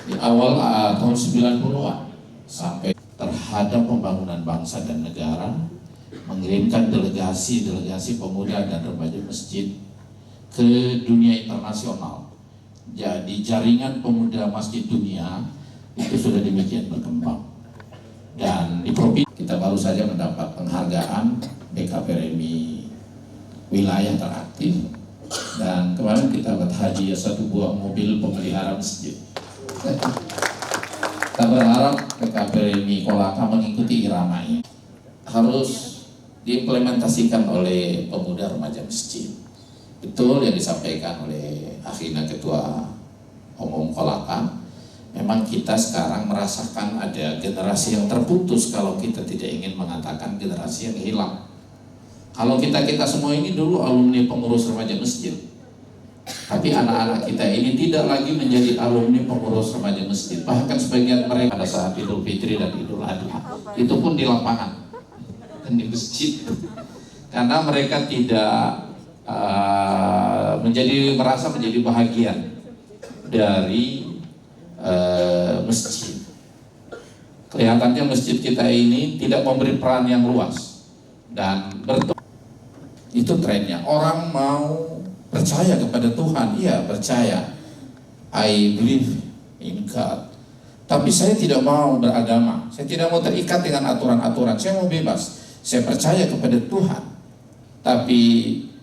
Di awal tahun 90-an sampai terhadap pembangunan bangsa dan negara, mengirimkan delegasi pemuda dan remaja masjid ke dunia internasional. Jadi jaringan pemuda masjid dunia itu sudah demikian berkembang. Dan di provinsi kita baru saja mendapat penghargaan BKPRMI wilayah teraktif, dan kemarin kita dapat hadiah 1 buah mobil pemelihara masjid. Kita berharap BKPRMI Kolaka mengikuti irama ini. Harus diimplementasikan oleh pemuda remaja masjid. Betul yang disampaikan oleh Akhina Ketua Umum Kolaka. Memang kita sekarang merasakan ada generasi yang terputus kalau kita tidak ingin mengatakan generasi yang hilang. Kalau kita semua ini dulu alumni pengurus remaja masjid. Tapi anak-anak kita ini tidak lagi menjadi alumni pengurus remaja masjid. Bahkan sebagian mereka pada saat Idul Fitri dan Idul Adha itu pun di lapangan dan di masjid, karena mereka tidak merasa menjadi bahagian dari masjid. Kelihatannya masjid kita ini tidak memberi peran yang luas dan itu trennya. Orang mau percaya kepada Tuhan, iya percaya, I believe in God. Tapi saya tidak mau beragama, saya tidak mau terikat dengan aturan-aturan, saya mau bebas. Saya percaya kepada Tuhan, tapi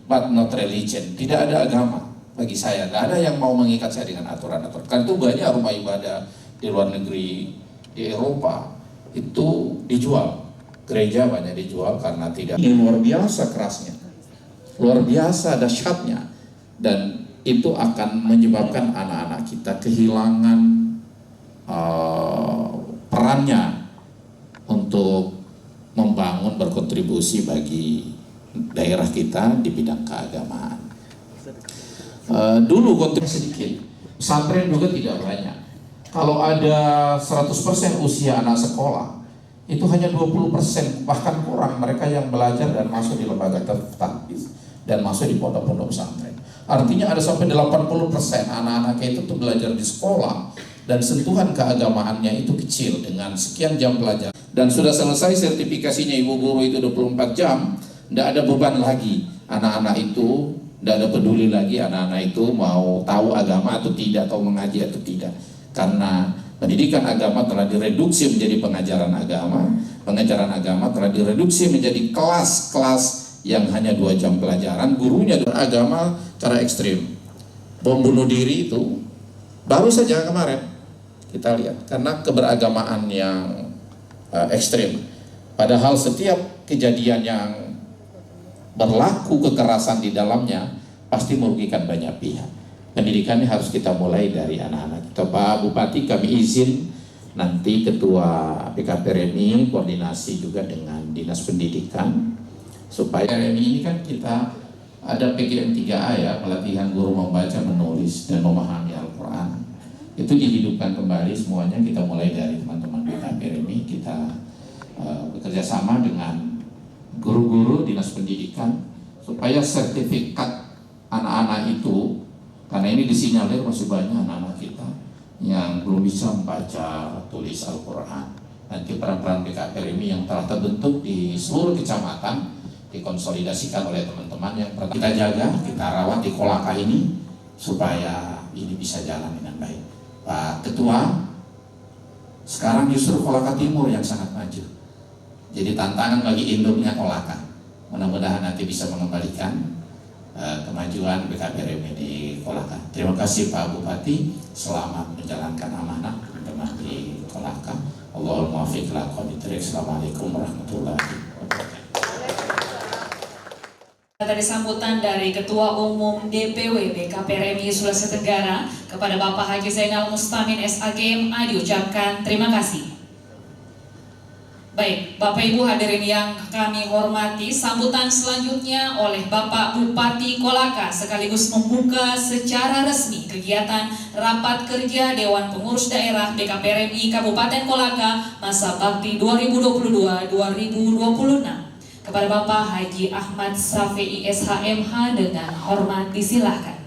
but not religion, tidak ada agama bagi saya. Tidak ada yang mau mengikat saya dengan aturan-aturan. Karena itu banyak rumah ibadah di luar negeri, di Eropa itu dijual, gereja banyak dijual karena tidak. Ini luar biasa kerasnya, luar biasa dahsyatnya. Dan itu akan menyebabkan anak-anak kita kehilangan perannya untuk membangun, berkontribusi bagi daerah kita di bidang keagamaan. Dulu kontribusi sedikit, pesantren juga tidak banyak. Kalau ada 100% usia anak sekolah, itu hanya 20%, bahkan kurang mereka yang belajar dan masuk di lembaga tahfiz dan masuk di pondok-pondok pesantren. Artinya ada sampai 80% anak-anaknya itu tuh belajar di sekolah dan sentuhan keagamaannya itu kecil dengan sekian jam belajar. Dan sudah selesai sertifikasinya ibu guru itu 24 jam, tidak ada beban lagi. Anak-anak itu Tidak ada peduli lagi anak-anak itu mau tahu agama atau tidak, atau mengaji atau tidak. Karena pendidikan agama telah direduksi menjadi pengajaran agama. Pengajaran agama telah direduksi menjadi kelas-kelas yang hanya 2 jam pelajaran. Gurunya agama cara ekstrim. Bom bunuh diri itu baru saja kemarin kita lihat, karena keberagamaan yang ekstrim. Padahal setiap kejadian yang berlaku kekerasan di dalamnya pasti merugikan banyak pihak. Pendidikannya harus kita mulai dari anak-anak kita. Pak Bupati, kami izin nanti Ketua BKPRMI koordinasi juga dengan Dinas Pendidikan supaya RMI ini kan kita ada PGM 3A ya, pelatihan guru membaca, menulis, dan memahami Al-Quran. Itu dihidupkan kembali semuanya. Kita mulai dari teman-teman BKPRMI, kita bekerja sama dengan guru-guru Dinas Pendidikan supaya sertifikat anak-anak itu, karena ini disinyalir masih banyak anak-anak kita yang belum bisa membaca tulis Al-Quran. Nanti peran-peran BKPRMI yang telah terbentuk di seluruh kecamatan dikonsolidasikan oleh teman-teman yang kita jaga, kita rawat di Kolaka ini supaya ini bisa jalan dengan baik. Pak Ketua, sekarang justru Kolaka Timur yang sangat maju. Jadi tantangan bagi induknya Kolaka. Mudah-mudahan nanti bisa mengembalikan kemajuan BKPRMI di Kolaka. Terima kasih Pak Bupati, selamat menjalankan amanah teman-teman di Kolaka. Allahumma muwaffiq ila aqwamit thoriq. Assalamualaikum warahmatullahi wabarakatuh. Tadi sambutan dari Ketua Umum DPW BKPRMI Sulawesi Tenggara kepada Bapak Haji Zainal Mustamin SAGMA diucapkan terima kasih. Baik, Bapak Ibu hadirin yang kami hormati, sambutan selanjutnya oleh Bapak Bupati Kolaka sekaligus membuka secara resmi kegiatan Rapat Kerja Dewan Pengurus Daerah BKPRMI Kabupaten Kolaka masa bakti 2022-2026. Kepada Bapak Haji Ahmad Safi'i SHMH dengan hormat disilahkan.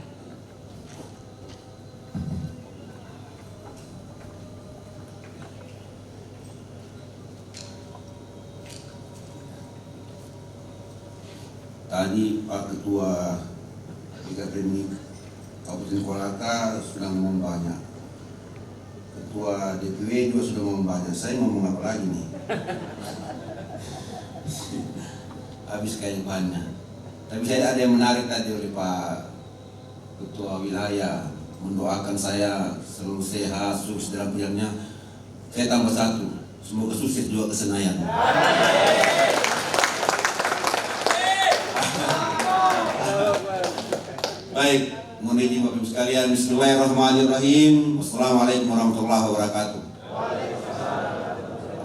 Tadi Pak Ketua BKPRMI Kabupaten Kolaka sudah ngomong banyak. Ketua DPW juga sudah ngomong banyak. Saya ngomong apa lagi nih? Habis kayaknya banyak. Tapi saya ada yang menarik tadi oleh Pak Ketua Wilayah, mendoakan saya selalu sehat, sukses dalam bidangnya. Saya tambah satu, semoga sukses juga ke Senayan. Baik, mohon izin Bapak Ibu sekalian. Bismillahirrahmanirrahim. Wassalamualaikum warahmatullahi wabarakatuh.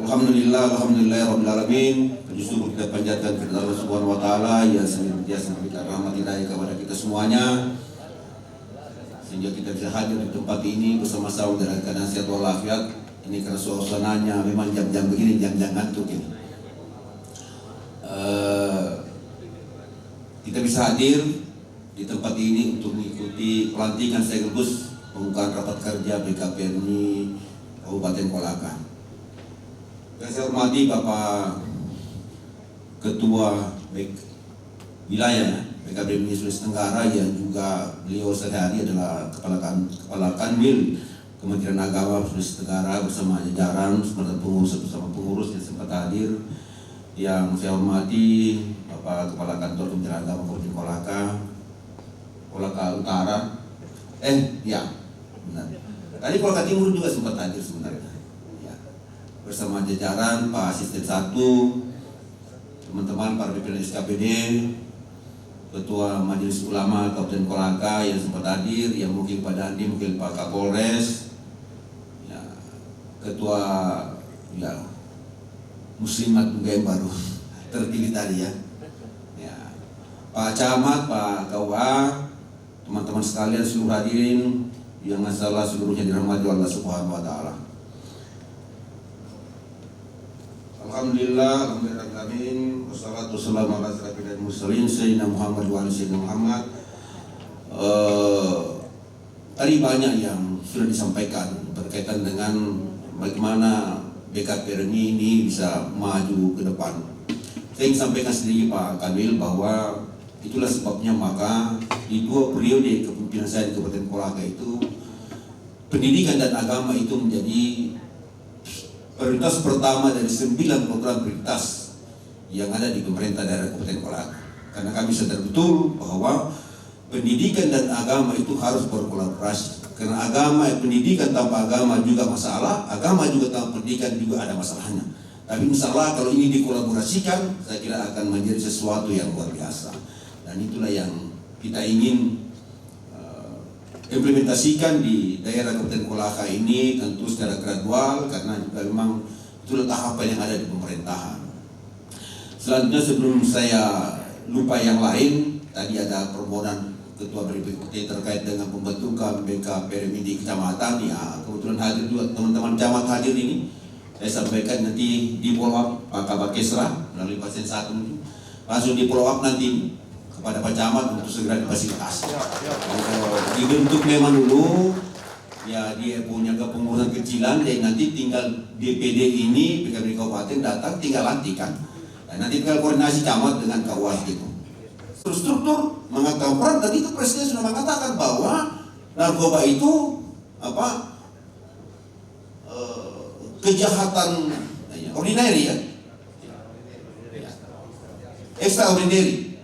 Alhamdulillahirabbil alamin. Puji syukur kita panjatkan kepada Allah Subhanahu wa taala yang senantiasa memberikan rahmat hidayah kepada kita semuanya, sehingga kita bisa hadir di tempat ini bersama-sama dalam keadaan sehat walafiat. Ini karena suasananya memang jam-jam begini, jam-jam ngantuk ini. Kita bisa hadir di tempat ini untuk mengikuti pelantikan sekaligus pembukaan rapat kerja BKPRMI Kabupaten Kolaka. Yang saya hormati Bapak Ketua Wilayah BKPRMI Sulawesi Tenggara, yang juga beliau sehari-hari adalah Kepala Kanwil Kementerian Agama Sulawesi Tenggara bersama jajaran bersama pengurus yang sempat hadir. Yang saya hormati Bapak Kepala Kantor Kementerian Agama Kabupaten Kolaka Utara. Ya, benar. Tadi Kolaka Timur juga sempat hadir sebenarnya. Ya. Bersama jajaran Pak Asisten 1, teman-teman para pimpinan SKPD, Ketua Majelis Ulama Kabupaten Kolaka yang sempat hadir, yang mungkin Pak Dandi, mungkin Pak Kapolres, ya, Ketua ya, Muslimat juga yang baru terpilih tadi ya. Pak Camat, Pak KUA, teman-teman sekalian seluruh hadirin yang masalah seluruhnya dirahmati Allah Subhanahu wa taala. Alhamdulillah, alhamdulillah, wassalatu wassalamu ala asyrofil mursalin sayyidina Muhammad wa ala sayyidina Muhammad. Tadi banyak yang sudah disampaikan berkaitan dengan bagaimana BKPRMI ini bisa maju ke depan. Saya ingin sampaikan sedikit Pak Kanwil bahwa Itulah sebabnya maka di 2 periode kepemimpinan saya di Kabupaten Kolaka itu, pendidikan dan agama itu menjadi prioritas pertama dari 9 program prioritas yang ada di pemerintah daerah Kabupaten Kolaka. Karena kami sadar betul bahwa pendidikan dan agama itu harus berkolaborasi. Karena pendidikan tanpa agama juga masalah, agama juga tanpa pendidikan juga ada masalahnya. Tapi insya Allah kalau ini dikolaborasikan, saya kira akan menjadi sesuatu yang luar biasa. Dan itulah yang kita ingin implementasikan di daerah Kabupaten Kolaka ini, tentu secara gradual, karena juga memang itulah tahapan yang ada di pemerintahan. Selanjutnya, sebelum saya lupa yang lain, tadi ada permohonan Ketua BPKT terkait dengan pembentukan BKPRMI di kecamatan. Ya, kebetulan hadir juga teman-teman camat hadir ini. Saya sampaikan nanti di follow up Pak Kabak Kesra melalui pasien 1 langsung di follow up nanti kepada Pak Camat untuk segera difasilitasi. Kalau dibentuk memang dulu, ya dia punya kepengurusan kecilan, jadi nanti tinggal DPD ini BKPD Kabupaten datang tinggal lantikan. Dan nanti tinggal koordinasi camat dengan KUA gitu. Struktur mengatakan peran, dan itu Presiden sudah mengatakan bahwa narkoba itu kejahatan ordinary ya, extraordinary,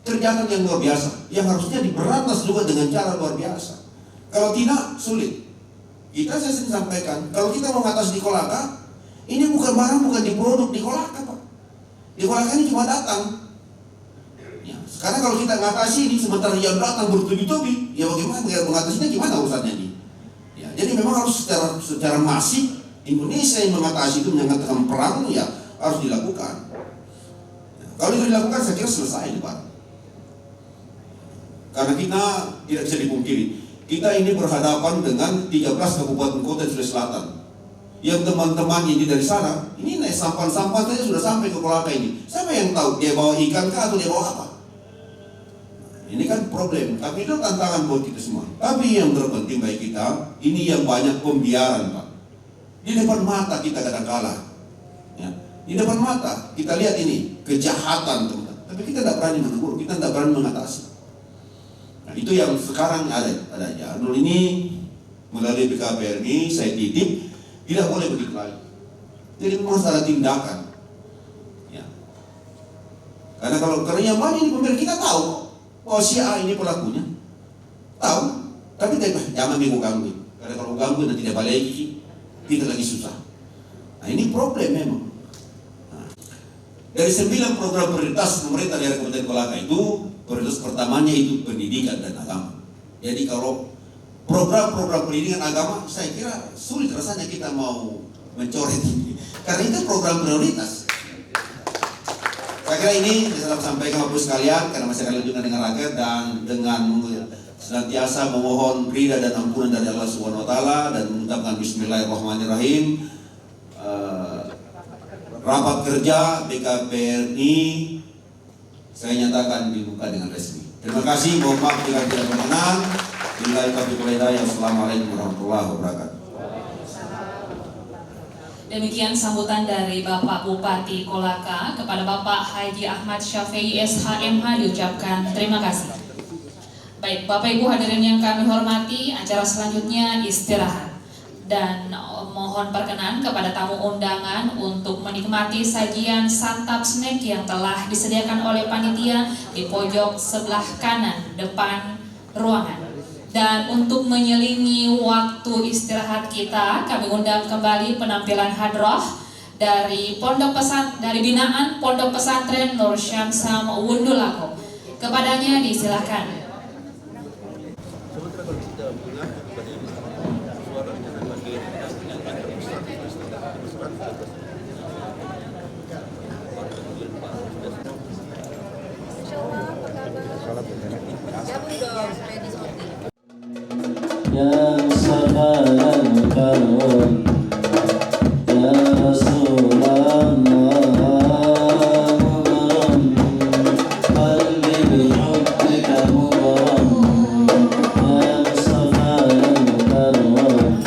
kejahatan yang luar biasa, yang harusnya diberantas juga dengan cara luar biasa. Kalau tidak, sulit. Saya sering sampaikan, kalau kita mau mengatasi di Kolaka, ini bukan barang, bukan diproduk di Kolaka, Pak. Di Kolaka ini cuma datang. Karena kalau kita mengatasi ini sementara yang datang bertubi-tubi, ya bagaimana mengatasinya, gimana urusannya ini? Ya, jadi memang harus secara masif Indonesia yang mengatasi itu, menyatakan perang, ya harus dilakukan. Ya, kalau itu dilakukan, saya kira selesai, Pak. Karena kita tidak bisa dipungkiri, kita ini berhadapan dengan 13 kabupaten kota di Sulawesi Selatan. Yang teman-teman ini dari sana, ini naik sampah-sampah saja sudah sampai ke Kolaka ini. Siapa yang tahu dia bawa ikan kah atau dia bawa apa? Ini kan problem, tapi itu tantangan buat kita semua. Tapi yang terpenting bagi kita, ini yang banyak pembiaran, Pak. Di depan mata kita kadang kalah. Ya. Di depan mata kita lihat ini kejahatan, teman-teman. Tapi kita tidak berani menegur, kita tidak berani mengatasi. Nah, itu yang sekarang ada aja. Dulu ini melalui BKPRMI saya titip, tidak boleh begitu lagi. Jadi masalah tindakan. Ya. Karena kalau yang banyak ini pemerintah kita tahu. Oh, si A ini pelakunya, tahu, tapi jangan ganggu. Karena kalau ganggu nanti dia balik lagi, kita lagi susah. Nah, ini problem memang. Nah, dari 9 program prioritas pemerintah daerah Kabupaten Kolaka itu, prioritas pertamanya itu pendidikan dan agama. Jadi kalau program-program pendidikan agama, saya kira sulit rasanya kita mau mencoret ini, karena itu program prioritas. Saya kira ini bisa sampaikan Bapak sekalian, karena masyarakat juga dengan rakyat dan dengan senantiasa memohon ridha dan ampunan dari Allah Subhanahu Wa Taala dan mengucapkan Bismillahirrahmanirrahim. Rapat kerja BKPRMI saya nyatakan dibuka dengan resmi. Terima kasih, mohon maaf jika tidak berkenan. Billahi taufiq wal hidayah. Wassalamualaikum warahmatullahi wabarakatuh. Demikian sambutan dari Bapak Bupati Kolaka kepada Bapak Haji Ahmad Syafei SHMH diucapkan terima kasih. Baik, Bapak Ibu hadirin yang kami hormati, acara selanjutnya istirahat. Dan mohon perkenan kepada tamu undangan untuk menikmati sajian santap snack yang telah disediakan oleh panitia di pojok sebelah kanan depan ruangan. Dan untuk menyelingi waktu istirahat kita, kami undang kembali penampilan hadroh dari dari binaan Pondok Pesantren Nur Syamsam Wundulako. Kepadanya disilakan. Ya sahabat kawan, ya Rasulullah, qalbi bihubbika mughram. Ya sahabat kawan,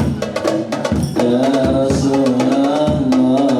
ya Rasulullah, mughram.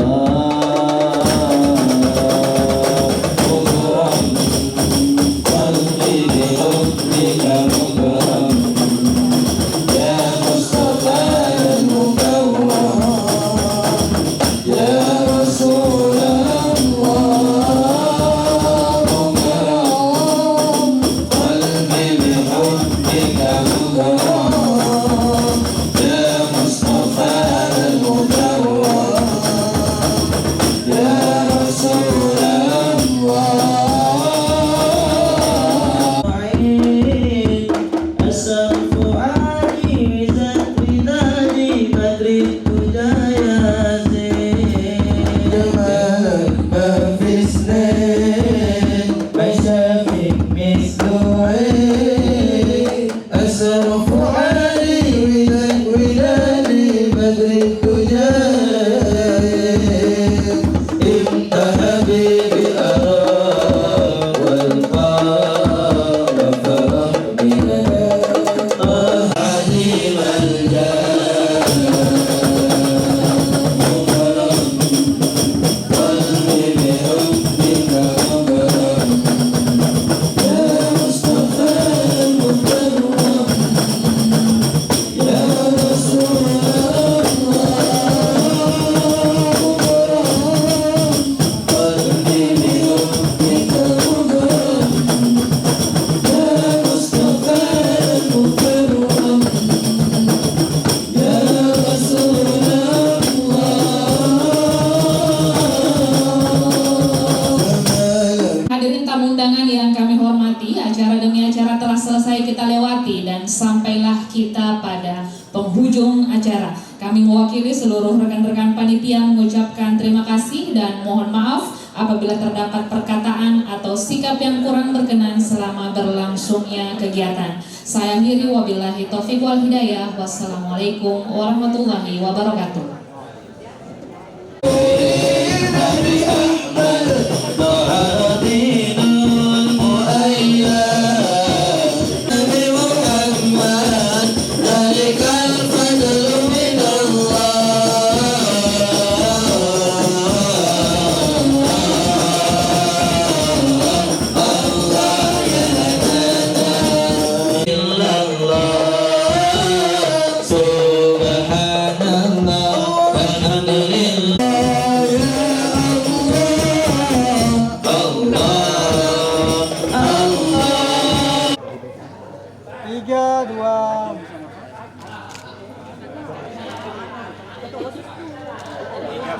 tamu undangan yang kami hormati, acara demi acara telah selesai kita lewati dan sampailah kita pada penghujung acara. Kami mewakili seluruh rekan-rekan panitia mengucapkan terima kasih dan mohon maaf apabila terdapat perkataan atau sikap yang kurang berkenan selama berlangsungnya kegiatan. Saya akhiri wabillahi taufiq wal hidayah. Wassalamualaikum warahmatullahi wabarakatuh.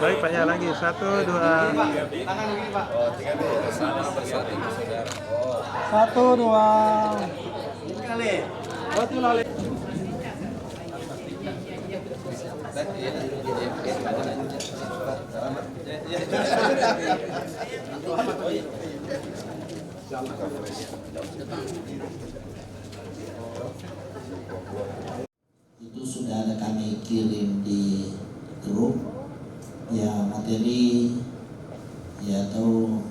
Baik, Paknya lagi. 1, 2. Tangan begini, Pak. Oh, 3 deh. Bersama bersatu saudara. 1, 2. Kali. Oh, itu lali. Itu sudah ada kami kirim di grup ya, materi ya atau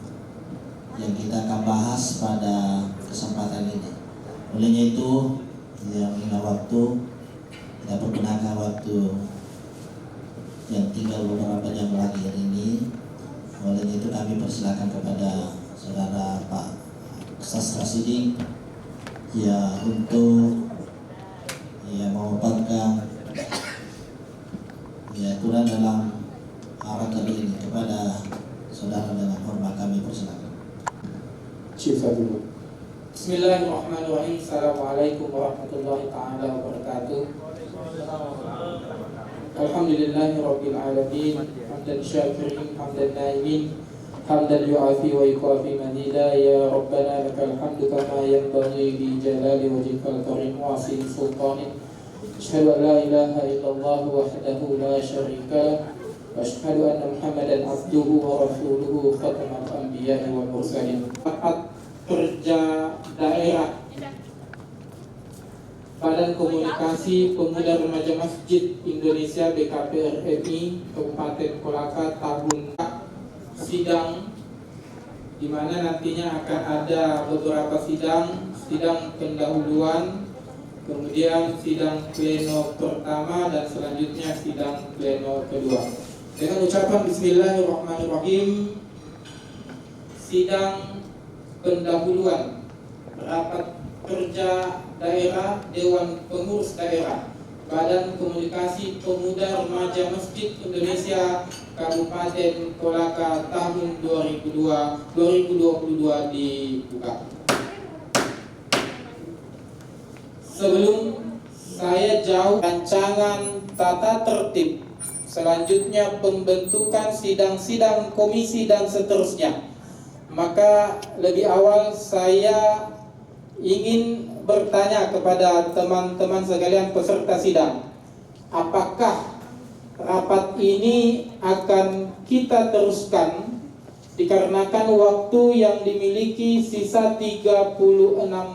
yang kita akan bahas pada kesempatan ini. Olehnya itu yang inilah waktu, kita pergunakan waktu yang tinggal beberapa jam lagi hari ini. Olehnya itu kami persilakan kepada saudara Pak Sastra Siding ya untuk ya memaparkan ya aturan dalam arah kali ini. Kepada saudara dengan hormat kami persilakan. Syifa dulu. Bismillahirrahmanirrahim. Assalamualaikum warahmatullahi taala wabarakatuh. Alhamdulillahirabbil alamin. Hamdan syakirin, hamdan naimin, hamdan yu'afi wa yuqafi madida. Ya Rabbana lakal hamdu kama yanbaghi li jalali wajhikal karim wa azim sultanik. Asyhadu an la ilaha illallah wahdahu la syarika lah. Asyhadu anna Muhammadan abduhu wa rasuluhu khatamal anbiya'i wal mursalin. Rapat kerja daerah Badan Komunikasi Pemuda Remaja Masjid Indonesia BKPRMI Kabupaten Kolaka tahun sidang, di mana nantinya akan ada beberapa sidang pendahuluan, kemudian sidang pleno pertama dan selanjutnya sidang pleno kedua. Dengan ucapan Bismillahirrahmanirrahim, sidang pendahuluan rapat kerja daerah Dewan Pengurus Daerah Badan Komunikasi Pemuda Remaja Masjid Indonesia Kabupaten Kolaka tahun 2022 dibuka. Sebelum saya jauh rancangan tata tertib, selanjutnya pembentukan sidang-sidang komisi dan seterusnya, maka lebih awal saya ingin bertanya kepada teman-teman sekalian peserta sidang, apakah rapat ini akan kita teruskan dikarenakan waktu yang dimiliki sisa 36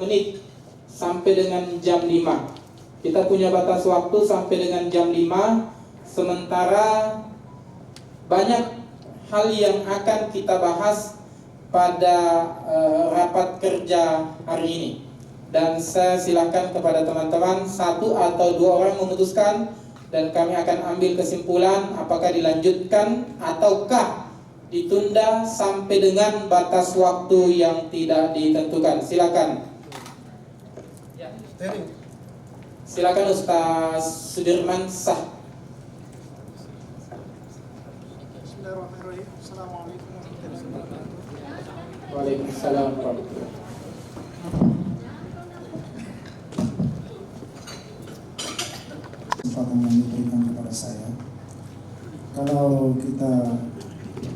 menit sampai dengan jam 5. Kita punya batas waktu sampai dengan jam 5. Sementara banyak hal yang akan kita bahas pada rapat kerja hari ini. Dan saya silakan kepada teman-teman 1 atau 2 orang memutuskan, dan kami akan ambil kesimpulan apakah dilanjutkan ataukah ditunda sampai dengan batas waktu yang tidak ditentukan. Silakan. Silakan Ustaz Sudirman Sah. Bismillahirrahmanirrahim. Assalamualaikum warahmatullahi wabarakatuh. Waalaikumsalam warahmatullahi Kesempatan yang diberikan kepada saya. Kalau kita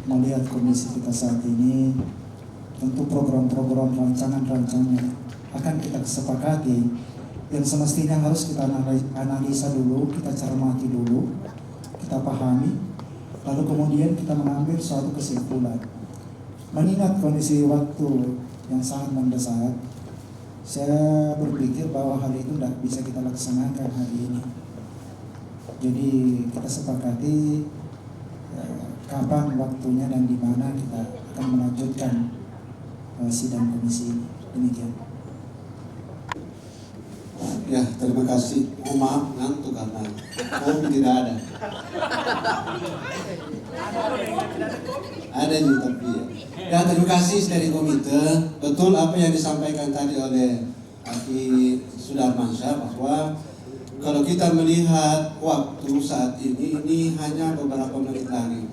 melihat kondisi kita saat ini, tentu program-program rancangan-rancangan akan kita sepakati yang semestinya harus kita analisa dulu, kita cermati dulu, kita pahami, lalu kemudian kita mengambil suatu kesimpulan. Mengingat kondisi waktu yang sangat mendesak, saya berpikir bahwa hal itu tidak bisa kita laksanakan hari ini. Jadi kita sepakati kapan waktunya dan di mana kita akan melanjutkan sidang komisi ini. Demikian. Ya, terima kasih. Oh, maaf ngantuk karena kopi tidak ada. Ada nih tapi ya. Ya, terima kasih dari komite. Betul apa yang disampaikan tadi oleh Aki Sudarmansyah bahwa kalau kita melihat waktu saat ini hanya beberapa menit lagi.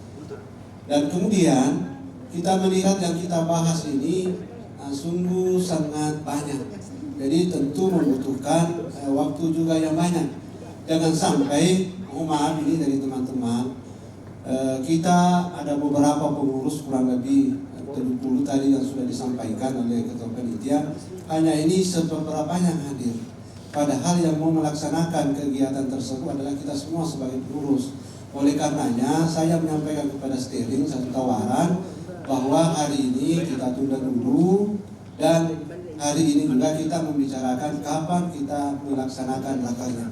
Dan kemudian kita melihat yang kita bahas ini sungguh sangat banyak. Jadi tentu membutuhkan waktu juga yang banyak. Jangan sampai, maaf ini dari teman-teman, kita ada beberapa pengurus kurang lebih 70 tadi yang sudah disampaikan oleh ketua panitia, hanya ini seberapa yang hadir. Padahal yang mau melaksanakan kegiatan tersebut adalah kita semua sebagai pengurus. Oleh karenanya saya menyampaikan kepada steering satu tawaran bahwa hari ini kita tunda dulu dan hari ini juga kita membicarakan kapan kita melaksanakan rakernya.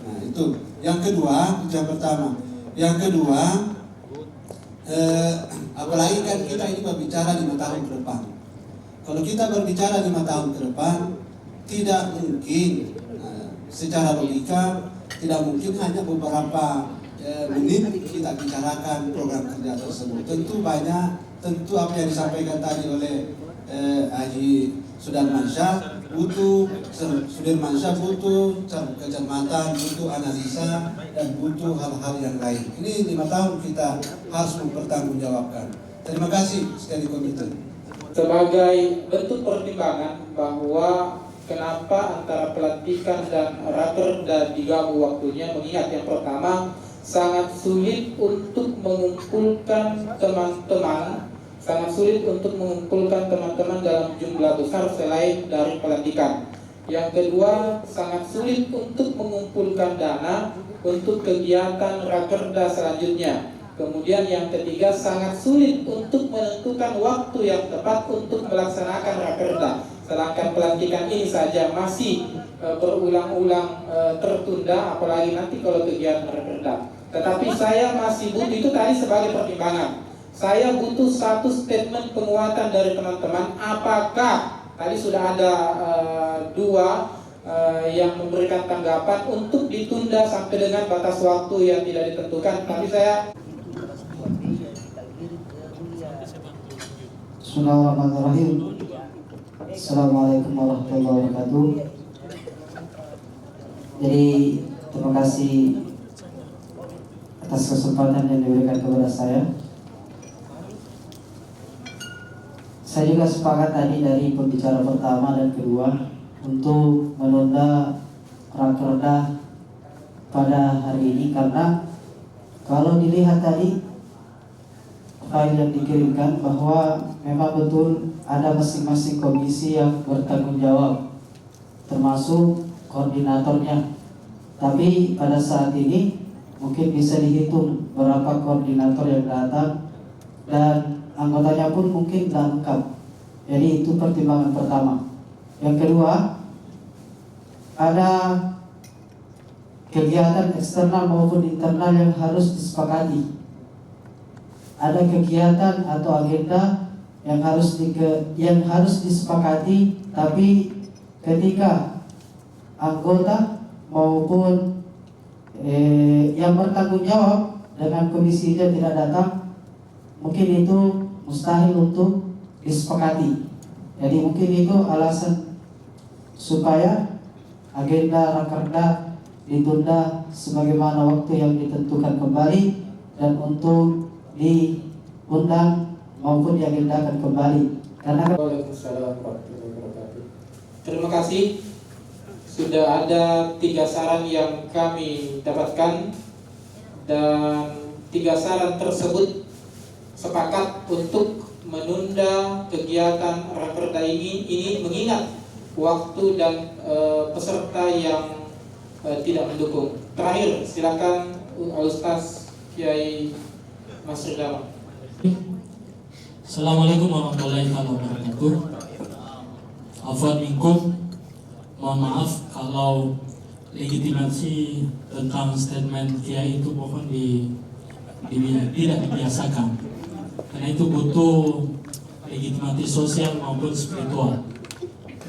Nah itu. Yang kedua, yang pertama. Yang kedua, apalagi kan kita ini berbicara 5 tahun ke depan. Kalau kita berbicara 5 tahun ke depan, tidak mungkin secara logika tidak mungkin hanya beberapa menit kita bicarakan program kerja tersebut. Tentu banyak, tentu apa yang disampaikan tadi oleh Haji Sudarmansyah butuh kecermatan, butuh analisa, dan butuh hal-hal yang lain. Ini 5 tahun kita harus mempertanggungjawabkan. Terima kasih sekali komite. Sebagai bentuk pertimbangan bahwa kenapa antara pelantikan dan rakerda digabung waktunya, mengingat yang pertama sangat sulit untuk mengumpulkan teman-teman dalam jumlah besar selain dari pelantikan. Yang kedua, sangat sulit untuk mengumpulkan dana untuk kegiatan rakerda selanjutnya. Kemudian yang ketiga, sangat sulit untuk menentukan waktu yang tepat untuk melaksanakan rakerda. Sedangkan pelantikan ini saja masih berulang-ulang tertunda, apalagi nanti kalau kegiatan rakerda. Tetapi saya masih butuh, itu tadi sebagai pertimbangan, saya butuh satu statement penguatan dari teman-teman. Apakah tadi sudah ada dua yang memberikan tanggapan untuk ditunda sampai dengan batas waktu yang tidak ditentukan. Tapi saya Bismillahirrahmanirrahim. Assalamualaikum warahmatullahi wabarakatuh. Jadi terima kasih atas kesempatan yang diberikan kepada saya. Saya juga sepakat tadi dari pembicara pertama dan kedua untuk menunda rakerda pada hari ini, karena kalau dilihat tadi file yang dikirimkan bahwa memang betul ada masing-masing komisi yang bertanggung jawab, termasuk koordinatornya. Tapi pada saat ini mungkin bisa dihitung berapa koordinator yang datang dan anggotanya pun mungkin tidak lengkap. Jadi itu pertimbangan pertama. Yang kedua, ada kegiatan eksternal maupun internal yang harus disepakati. Ada kegiatan atau agenda yang harus disepakati, tapi ketika anggota maupun yang bertanggung jawab dengan komisinya tidak datang, mungkin itu mustahil untuk disepakati. Jadi mungkin itu alasan supaya agenda rakerda ditunda sebagaimana waktu yang ditentukan kembali dan untuk diundang maupun diagendakan kembali. Karena terima kasih. Sudah ada 3 saran yang kami dapatkan dan 3 saran tersebut sepakat untuk menunda kegiatan rakerda ini mengingat waktu dan peserta yang tidak mendukung. Terakhir, silakan Ustaz Kiai Mas Ridwan. Assalamualaikum warahmatullahi wabarakatuh. Afwan minkum, mohon maaf kalau legitimasi tentang statement Kiai itu mohon tidak dibiasakan, karena itu butuh legitimasi sosial maupun spiritual.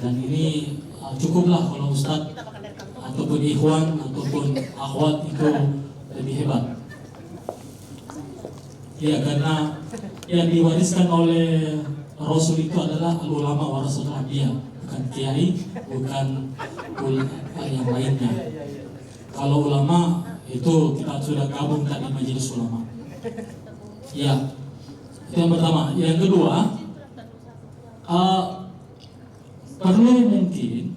Dan ini cukuplah kalau Ustadz ataupun ikhwan ataupun akhwat itu lebih hebat. Ya, karena yang diwariskan oleh Rasul itu adalah ulama warasatul anbiya, bukan kiai, bukan yang lainnya. Kalau ulama itu kita sudah gabung tadi majelis ulama. Ya, itu yang pertama. Yang kedua, perlu mungkin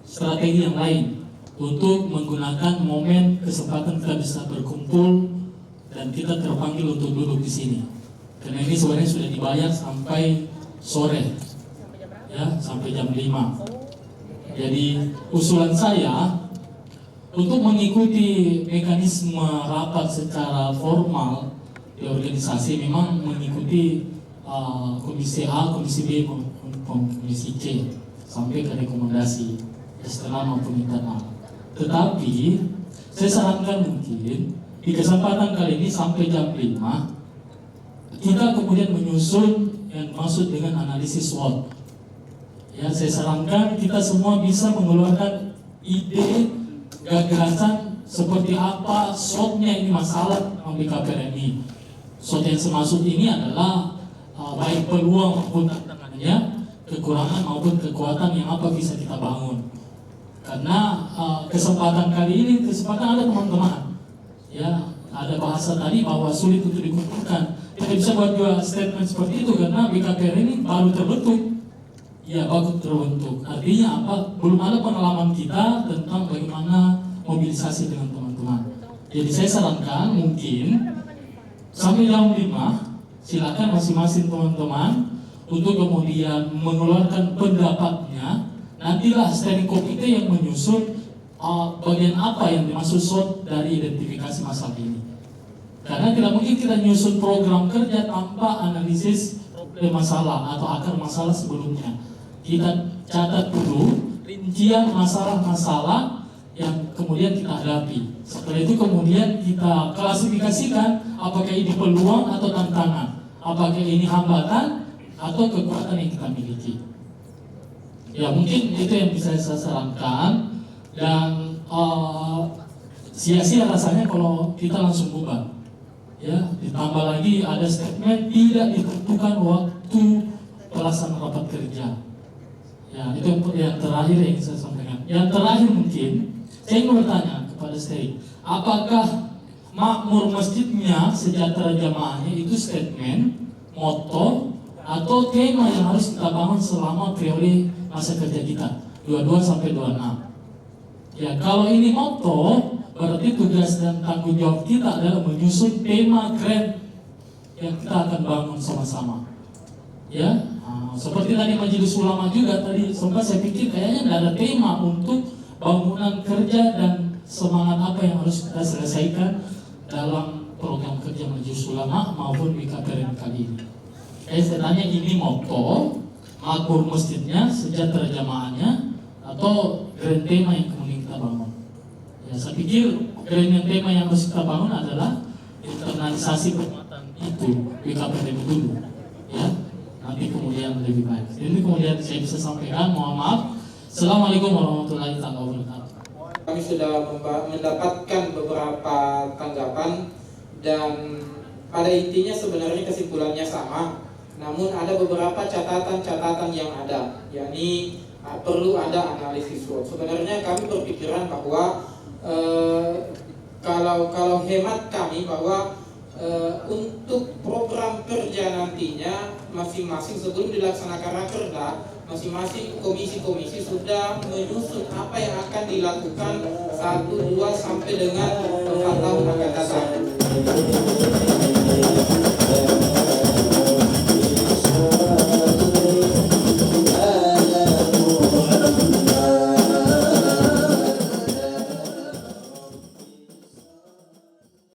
strategi yang lain untuk menggunakan momen kesempatan kita bisa berkumpul dan kita terpanggil untuk duduk di sini. Karena ini sebenarnya sudah dibayar sampai sore, ya, sampai jam 5. Jadi usulan saya untuk mengikuti mekanisme rapat secara formal di organisasi memang mengikuti komisi A, komisi B, komisi C sampai ke rekomendasi eksternal maupun internal. Tetapi saya sarankan mungkin di kesempatan kali ini sampai jam 5 kita kemudian menyusun yang maksud dengan analisis SWOT. Ya, saya sarankan kita semua bisa mengeluarkan ide, gagasan seperti apa SWOT-nya ini masalah BKPR ini. SWOT yang semaksud ini adalah baik peluang maupun tantangannya, kekurangan maupun kekuatan yang apa bisa kita bangun. Karena kesempatan kali ini kesempatan ada teman-teman. Ya, ada bahasa tadi bahwa sulit untuk dikumpulkan. Kita bisa buat dua statement seperti itu karena BKPR ini baru terbentuk. Ya, baru terbentuk. Artinya apa? Belum ada pengalaman kita tentang bagaimana mobilisasi dengan teman-teman. Jadi saya sarankan mungkin sampai jam 5 silakan masing-masing teman-teman untuk kemudian mengeluarkan pendapatnya. Nantilah steering committee yang menyusun bagian apa yang dimaksud SWOT dari identifikasi masalah ini. Karena tidak mungkin kita nyusun program kerja tanpa analisis problem masalah atau akar masalah sebelumnya. Kita catat dulu rincian masalah-masalah yang kemudian kita hadapi. Setelah itu kemudian kita klasifikasikan apakah ini peluang atau tantangan, apakah ini hambatan atau kekuatan yang kita miliki. Ya, mungkin itu yang bisa saya sarankan. Dan sia-sia rasanya kalau kita langsung bubar. Ya, ditambah lagi ada statement tidak ditentukan waktu pelaksanaan rapat kerja. Ya, itu yang terakhir yang saya sampaikan. Yang terakhir mungkin saya ingin bertanya kepada Steri, apakah makmur masjidnya, sejahtera jamaahnya itu statement, moto atau tema yang harus kita bangun selama periode masa kerja kita 22 sampai 26. Ya, kalau ini moto, berarti tugas dan tanggung jawab kita adalah menyusun tema grand yang kita akan bangun sama-sama. Ya, seperti tadi majelis ulama juga tadi, sempat saya pikir kayaknya tidak ada tema untuk bangunan kerja dan semangat apa yang harus kita selesaikan dalam program kerja majelis ulama maupun BKPR kali ini. Saya tanya, ini moto, makmur masjidnya, sejahtera jamaahnya, atau grand tema yang kemudian kita bangun. Ya, saya pikir grand tema yang harus kita bangun adalah internalisasi permuatan itu BKPR dulu. Ya, nanti kemudian lebih baik. Ini kemudian saya bisa sampaikan, mohon maaf. Assalamualaikum warahmatullahi wabarakatuh. Kami sudah mendapatkan beberapa tanggapan dan pada intinya sebenarnya kesimpulannya sama. Namun ada beberapa catatan-catatan yang ada, yakni perlu ada analisis SWOT. Sebenarnya kami berpikiran bahwa kalau hemat kami bahwa untuk program kerja nantinya masing-masing sebelum dilaksanakan rakerda, masing-masing komisi-komisi sudah menyusun apa yang akan dilakukan 1, 2 sampai dengan 4 tahun akan datang.